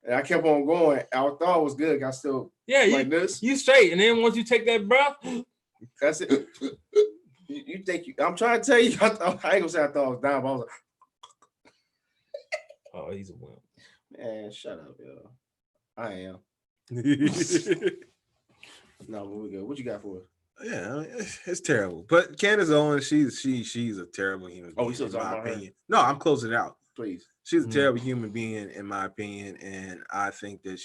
And I kept on going. I thought it was good. I still like this. You straight. And then once you take that breath, that's it. You think I'm trying to tell you. I ain't gonna say I thought I was down, but I was like, oh, he's a wimp. Man, shut up, yo. I am. No, but we're good. What you got for us? Yeah, I mean, it's terrible. But Candace Owens, she's a terrible human being. Oh, we still talking about her? No, I'm closing it out. Please. She's a terrible human being, in my opinion, and I think that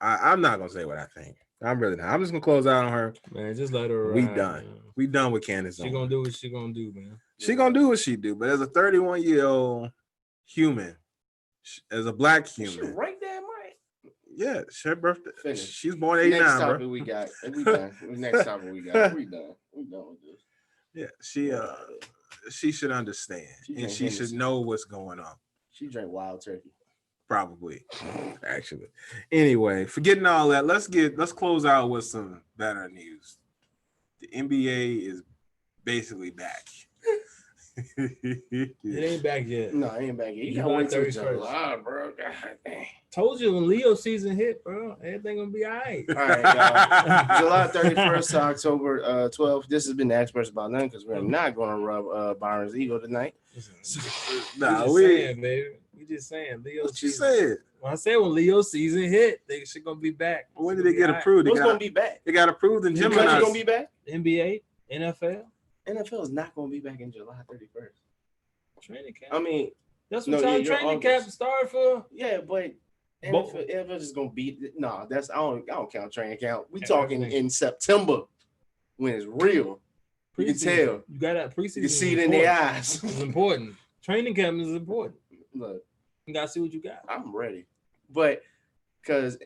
I'm not gonna say what I think. I'm really not. I'm just gonna close out on her. Man, just let her. We done. Man. We done with Candace. She gonna do what she gonna do, man. She gonna do what she do. But as a 31-year-old human, as a black human, right there, Mike. Yeah, it's her birthday. Finish. She's born Next 89, topic bro. we got. We done. Next topic we got. We done. We done with this. Yeah, she should understand, and she should know what's going on. She drank wild turkey. Probably, actually. Anyway, forgetting all that, let's close out with some better news. The NBA is basically back. It ain't back yet. No, it ain't back yet. You gotta July wait till 31st. July, bro. God dang. Told you when Leo season hit, bro, everything gonna be all right. All right, y'all. July 31st to October 12th. This has been the Experts About None because we're not going to rub Byron's ego tonight. Saying, baby. We just saying, Leo. What you said? When I said when Leo season hit, they shit gonna be back. When did they get approved? What's gonna be back? They got approved in Gemini. Because gonna be back? NBA, NFL. NFL is not gonna be back in July 31st. Training camp. I mean, that's what time training camp started for. Yeah, but NFL is gonna be I don't count training camp. We talking in September when it's real. You can tell. You got that preseason. You can see it in their eyes. It's important. Training camp is important. Look, you gotta see what you got. I'm ready, but because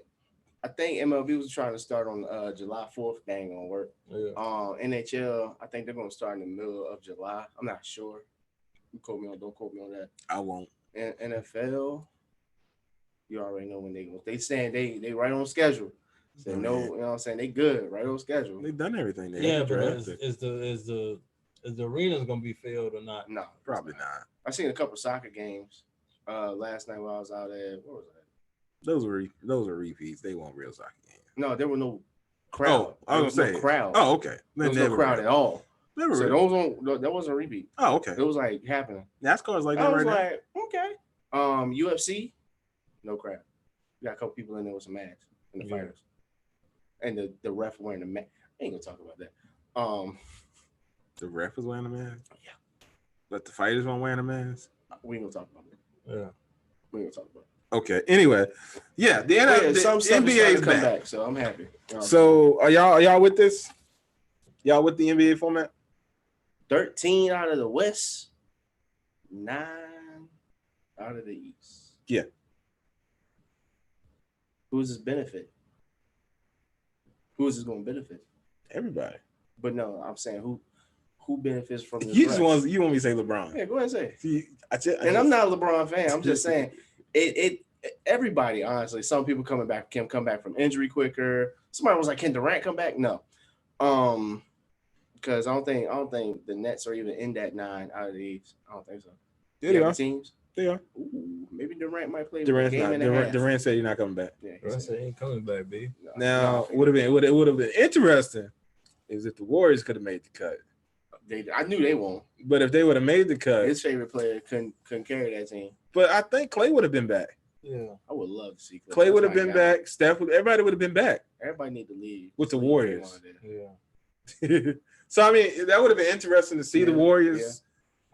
I think MLB was trying to start on July 4th. They ain't gonna work. Yeah. NHL, I think they're gonna start in the middle of July. I'm not sure. Don't quote me on that. I won't. And NFL, you already know when they go. They saying they right on schedule. So no, you know what I'm saying? They good, right on schedule. They've done everything. Yeah, but is the arena's gonna be filled or not? No, probably not. I seen a couple soccer games last night while I was out at what was that? Those were repeats. They weren't real soccer games. No, there were no crowd. Oh, I was gonna say no crowd. Oh, okay. There was no crowd at all. Never so that wasn't a repeat. Oh, okay. It was like happening. NASCAR's like I that was right like, now. Okay. UFC, no crowd. You got a couple people in there with some masks in the fighters. And the ref wearing the mask. I ain't gonna talk about that. The ref was wearing a mask? Yeah. But the fighters weren't wearing a mask? We ain't gonna talk about that. Yeah. We ain't gonna talk about it. Okay. Anyway, yeah, the NBA is back, so I'm happy. So are y'all with this? Y'all with the NBA format? 13 out of the West, 9 out of the East. Yeah. Who's this benefit? Who is this going to benefit? Everybody. But no, I'm saying who benefits from this? You want me to say LeBron? Yeah, go ahead and say. And I'm not a LeBron fan. I'm just saying it. Everybody, honestly, some people can come back from injury quicker. Somebody was like, "Can Durant come back?" No, because I don't think the Nets are even in that 9 out of the East. I don't think so. Yeah, they are. Teams. They are. Ooh, maybe Durant might play. Durant said he's not coming back. Yeah, Durant said he ain't coming back, B. Now, would have been interesting is if the Warriors could have made the cut. I knew they won't. But if they would have made the cut, his favorite player couldn't carry that team. But I think Clay would have been back. Yeah, I would love to see Clay would have been back. Everybody would have been back. Everybody need to leave with the Warriors. Yeah. So I mean, that would have been interesting to see the Warriors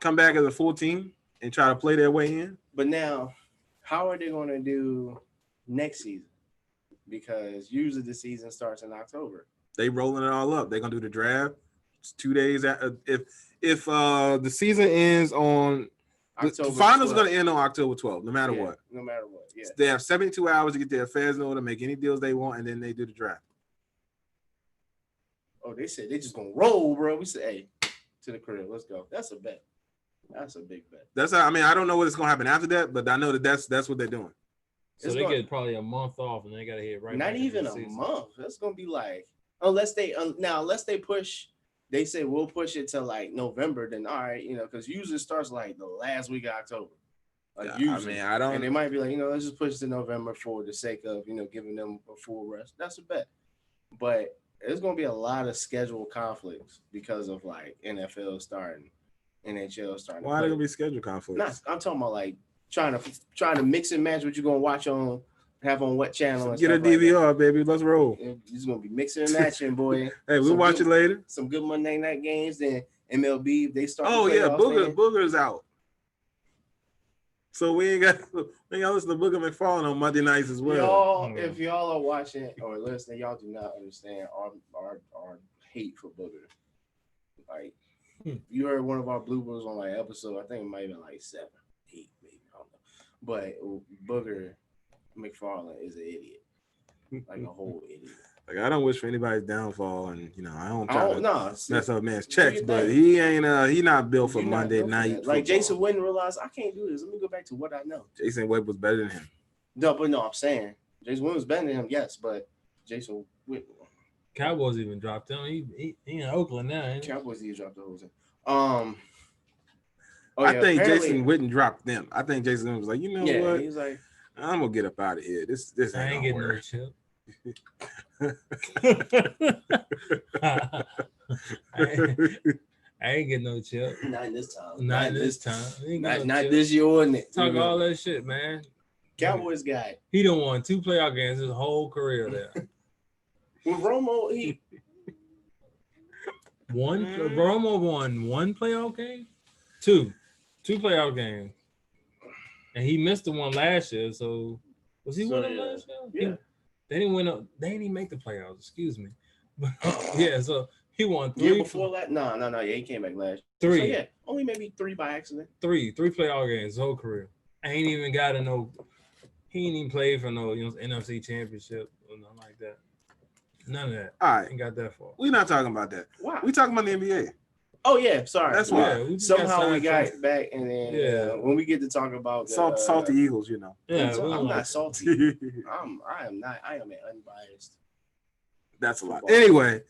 come back as a full team and try to play their way in. But now, how are they going to do next season? Because usually the season starts in October. They rolling it all up. They're gonna do the draft. It's 2 days after. If the season ends on October, the finals going to end on October 12th, no matter what. No matter what. Yeah. They have 72 hours to get their affairs in order, make any deals they want, and then they do the draft. Oh, they said they just gonna roll, bro. We said, hey, to the crib, let's go. That's a bet. That's a big bet. I don't know what's gonna happen after that, but I know that's what they're doing. So they get probably a month off, and they gotta hit right. Not even a month. That's gonna be like unless they push. They say we'll push it to like November. Then all right, because usually it starts like the last week of October. Like usually, I don't. And they might be like, let's just push it to November for the sake of giving them a full rest. That's a bet, but there's gonna be a lot of schedule conflicts because of like NFL starting, NHL starting. Why are there gonna be schedule conflicts? I'm talking about like trying to mix and match what you're gonna watch have on what channel. And get a DVR, like baby. Let's roll. It's gonna be mixing and matching, boy. Hey, we'll watch it later. Some good Monday night games. Then MLB, they start. Oh yeah, Booger's out. So we ain't got to listen to Booger McFarland on Monday nights as well. If y'all are watching or listening, y'all do not understand our hate for Booger. Like you heard one of our bloopers on like episode, I think it might have been like 7, 8, maybe I don't know. But Booger McFarland is an idiot. like a whole idiot. Like I don't wish for anybody's downfall, and I don't try to mess up a man's do checks, your but thing. he ain't he not built for You're not Monday built for night that. football. Like Jason Witten realized I can't do this. Let me go back to what I know. Jason Witten was better than him. No, I'm saying Jason Witten was better than him, yes, but Jason Witten. Cowboys even dropped him. He in Oakland now. Ain't he? Cowboys even dropped the whole thing. I think Jason Witten dropped them. I think Jason Witten was like, what? He's like, I'm gonna get up out of here. This I ain't ain't getting gonna no work. chip. I ain't getting no chip. not this time. Not this time. Not this year, wasn't it? Talk all that shit, man. Cowboys guy. He done won 2 playoff games his whole career there. With Romo, Romo won 1 playoff game? 2 playoff games. And he missed the one last year, so was he winning last year? Yeah. They didn't win they didn't even make the playoffs, excuse me. But yeah, so he won 3 year before that. No, yeah, he came back last year. 3. So yeah, only maybe 3 by accident. 3 playoff games his whole career. I ain't even got to know. He ain't even played for no NFC championship or nothing like that. None of that. All right, Ain't got that far. we're not talking about that. Wow. We talking about the NBA. Oh yeah, sorry. That's why. Yeah, somehow we got back, and then when we get to talk about Salty Eagles, Yeah, I'm not salty. I am an unbiased. That's a lot. Anyway,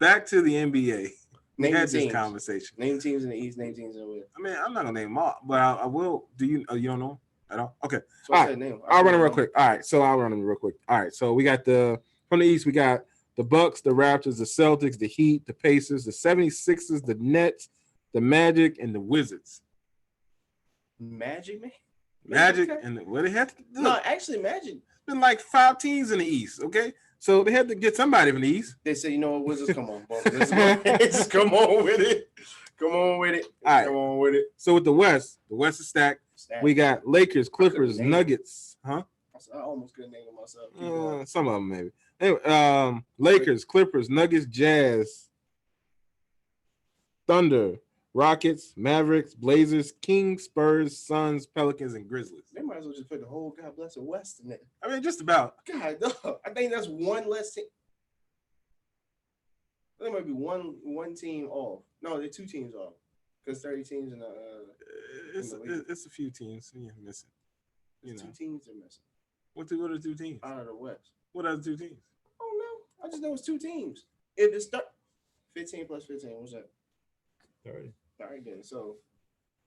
back to the NBA. We Name had teams. this conversation. Name teams in the East. Name teams in the West. I mean, I'm not gonna name them all, but I will. Do you? You don't know at all? Okay. So All right. I'll run them real quick. All right. So I'll run them real quick. All right. So we got from the East, we got the Bucks, the Raptors, the Celtics, the Heat, the Pacers, the 76ers, the Nets, the Magic, and the Wizards. Magic, man. Magic, Okay. and what they had to do. No, actually, Magic. Been like 5 teams in the East. Okay. So they had to get somebody from the East. They said, you know what, Wizards, come on, bro. Just come on with it. Come on with it. All right. Come on with it. So with the West is stacked. We got Lakers, Clippers, Nuggets. Huh? I almost couldn't name it myself. Some of them maybe. Anyway, Lakers, Clippers, Nuggets, Jazz, Thunder, Rockets, Mavericks, Blazers, Kings, Spurs, Suns, Pelicans, and Grizzlies. They might as well just put the whole God bless the West in there. I mean, just about. God, no, I think that's one less team. There might be one team off. No, they're 2 teams off. Because 30 teams in the it's a few teams missing. 2 teams are missing. What are the 2 teams? Out of the West. What are the 2 teams? Oh no. I just know it's 2 teams. If it's 15 plus 15, what's that? 30. All right then. So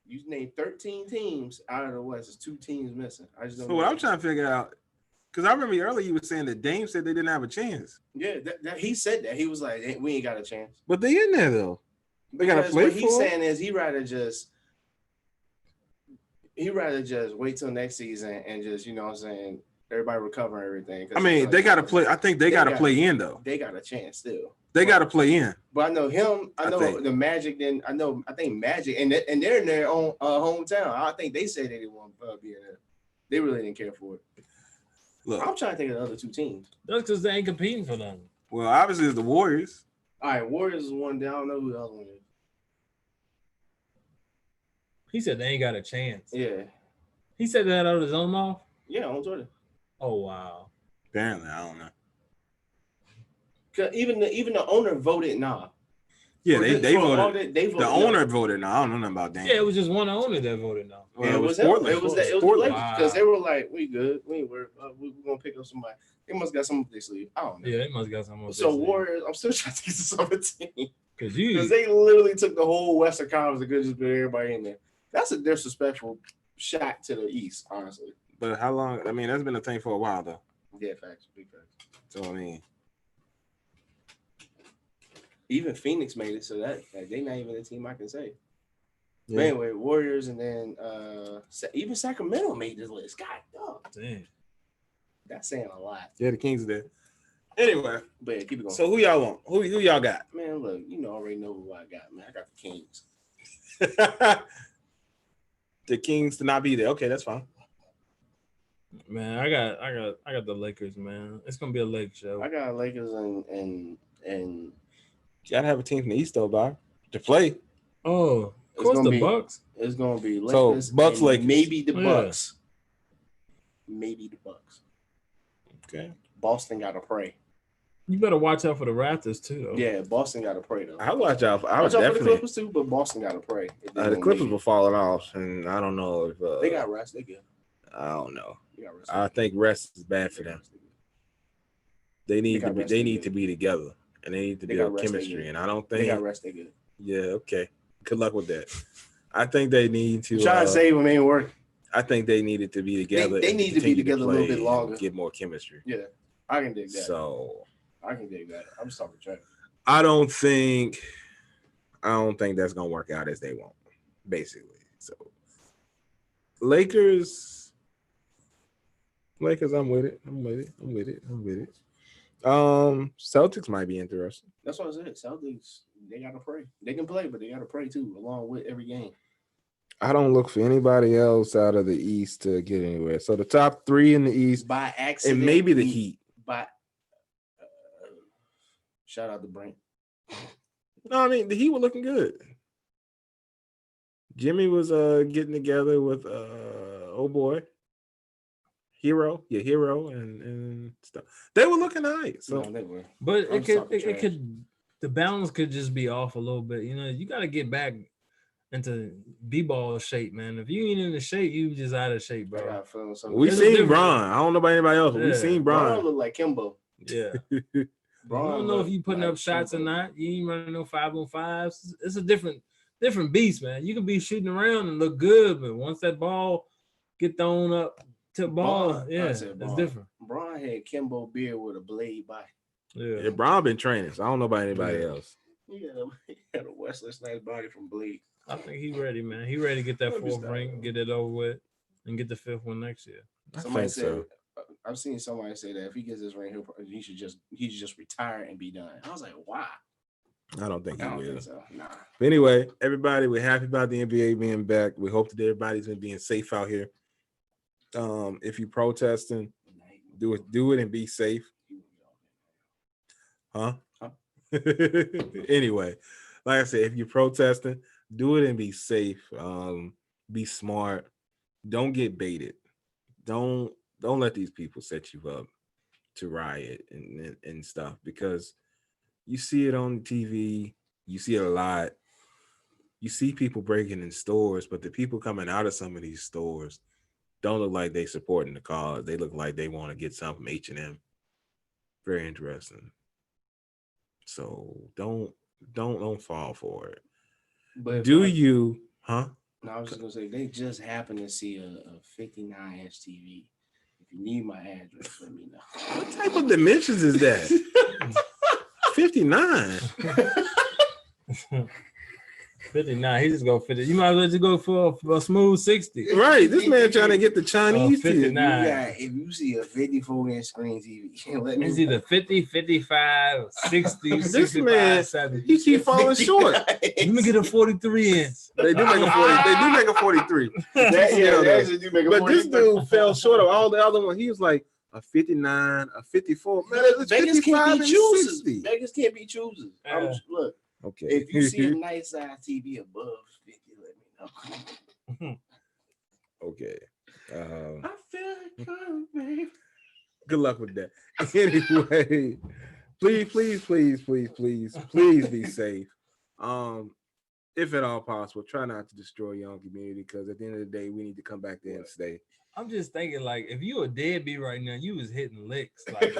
you named 13 teams out of the West. There's 2 teams missing. I just don't know. What I'm trying to figure out, because I remember earlier you were saying that Dame said they didn't have a chance. Yeah, he said that. He was like, hey, we ain't got a chance. But they in there though. They got to play what for he's it. saying is he'd rather just wait till next season and just, you know what I'm saying, everybody recover everything. I mean, they got to play. I think they got to play in though. They got a chance still. They got to play in. But I know him. I know the Magic. Then I think Magic, and they're in their own hometown. I think they said they didn't want to be in there. They really didn't care for it. Look, I'm trying to think of the other 2 teams. That's because they ain't competing for them. Well, obviously it's the Warriors. All right, Warriors is one down. I don't know who the other one is. He said they ain't got a chance. Yeah. He said that out of his own mouth? Yeah, on Twitter. Oh, wow. Apparently, I don't know. Cause even the owner voted nah. Yeah, they voted. They voted. The owner voted no. I don't know nothing about Dame. Yeah, it was just one owner that voted no. Yeah, it was Portland. It was the Lakers because they were like, we good. We ain't worried. We're gonna pick up somebody. They must got something up their sleeve. I don't know. Yeah, they must got something. So Warriors, I'm still trying to get to some team because they literally took the whole Western Conference and could just put everybody in there. That's a disrespectful shot to the East, honestly. But how long? I mean, that's been a thing for a while though. Yeah, facts, big facts. So I mean, even Phoenix made it, so that they not even a team I can say. yeah. But anyway, Warriors, and then even Sacramento made this list. God, dog. Damn. That's saying a lot. Yeah, the Kings are there. Anyway, But yeah, keep it going. so who y'all want? Who y'all got? Man, look, already know who I got, man. I got the Kings. The Kings to not be there. Okay, that's fine. Man, I got the Lakers, man. It's gonna be a Lake show. I got Lakers and You gotta have a team from the East though, Bob, to play. Oh, of It's course gonna the be- Bucks. it's gonna be So, Lakers. Bucks, and Lakers. maybe the Yeah. Bucks. Maybe the Bucks. Okay. Boston got to pray. You better watch out for the Raptors too, though. Yeah, Boston got to pray though. I watch out. I Watch would out for the definitely. Clippers too, but Boston got to pray. The Clippers were falling off, and I don't know if they got rest. They good. I don't know. They got rest. I think rest is bad for them. They need to be. They need to be together, and they need to build chemistry. And I don't think they got rest. They good. Yeah. Okay. Good luck with that. I think they need to try to save them ain't working. I think they needed to be together. They need to be together a little bit longer. Get more chemistry. Yeah, I can dig that. So I can dig that. I'm just talking trash. I don't think that's gonna work out as they want, basically. So Lakers, I'm with it. Celtics might be interesting. That's what I said. Celtics, they gotta pray. They can play, but they gotta pray too, along with every game. I don't look for anybody else out of the East to get anywhere. So the top three in the East, by accident, and maybe the Heat. Shout out to Brent. No, I mean the Heat were looking good. Jimmy was getting together with oh boy, Hero, and stuff. They were looking nice. So no, they were. But it could the balance could just be off a little bit. You know, you got to get back into b-ball shape, man. If you ain't in the shape, you just out of shape, bro. We seen Bron. I don't know about anybody else, but we seen Bron look like Kimbo. Yeah. I don't know if you putting up shots or not. You ain't running no 5-on-5s. It's a different beast, man. You can be shooting around and look good, but once that ball get thrown up to the ball, it's different. Bron had Kimbo beard with a blade body. Yeah, Bron been training, so I don't know about anybody else. He had a Wesley Snipes body from Blade. I think he ready, man. He ready to get that fourth ring, get it over with, and get the fifth one next year. Somebody said, I've seen somebody say that if he gets this ring, he should just retire and be done. I was like, why? I don't think he will. Think so. Nah. But anyway, everybody, we're happy about the NBA being back. We hope that everybody's been being safe out here. If you're protesting, do it and be safe. Huh? Anyway, like I said, if you're protesting, do it and be safe. Be smart. Don't get baited. Don't let these people set you up to riot and stuff, because you see it on TV. You see it a lot. You see people breaking in stores, but the people coming out of some of these stores don't look like they supporting the cause. They look like they want to get something from H&M. Very interesting. So don't fall for it. But huh? No, I was just gonna say they just happened to see a 59-inch TV. If you need my address, let me know. What type of dimensions is that? 59. 59. He just go 50. You might as well just go for a smooth 60. Right. This man trying to get the Chinese 59. If you see a 54-inch screen TV, let me. It's either 50, 55, 60, this 65, man, 70. He keep falling short. Let me get a 43 inch. They do make a 40. They do make a 43. They actually do make a 43. But this dude fell short of all the other ones. He was like a 59, a 54. Man, it's Vegas 55 can't be and choosers. 60. Vegas can't be choosers. Look. Okay. If you see a nice size TV above 50, let me know. Okay. I feel good, babe. Good luck with that. Anyway, please be safe. If at all possible, try not to destroy your own community, because at the end of the day, we need to come back there and stay. I'm just thinking, like, if you a deadbeat right now, you was hitting licks. Like,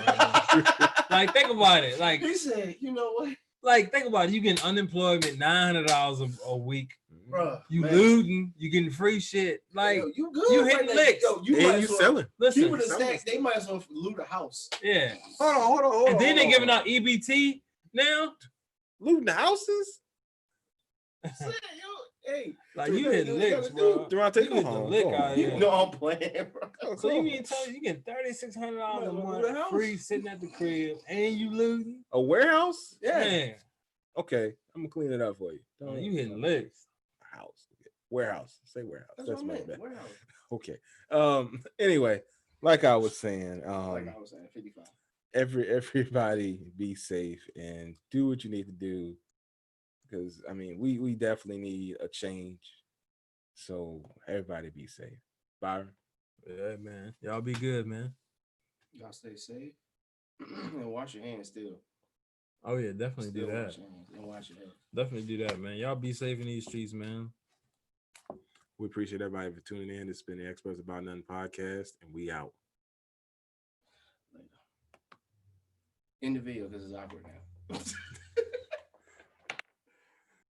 like, think about it. Like, he said, you know what? Like, think about it. You getting unemployment, $900 a week. Bruh, you looting, you getting free shit. Like, yo, you good? You hitting licks. You selling. Listen, people that stacks, they might as well loot a house. Yeah. Hold on. And then they giving out EBT now. Looting the houses. Hey, like you hitting licks, bro. Durante, you home. Lick out here. You know I'm playing, bro. So you mean tell you get $3,600 a month free sitting at the crib and you looting a warehouse? Yeah. Man. Okay, I'm gonna clean it up for you. Man, you hitting licks. House, warehouse. Say warehouse. That's my bad. Okay. Anyway, like I was saying, 55. Everybody be safe and do what you need to do. Because I mean, we definitely need a change. So everybody be safe. Byron. Yeah, man. Y'all be good, man. Y'all stay safe. And wash your hands still. Oh yeah, definitely Still do that. wash your hands and wash your head. Definitely do that, man. Y'all be safe in these streets, man. We appreciate everybody for tuning in. This has been the Experts About Nothing podcast, and we out. Later. In the video because it's awkward now.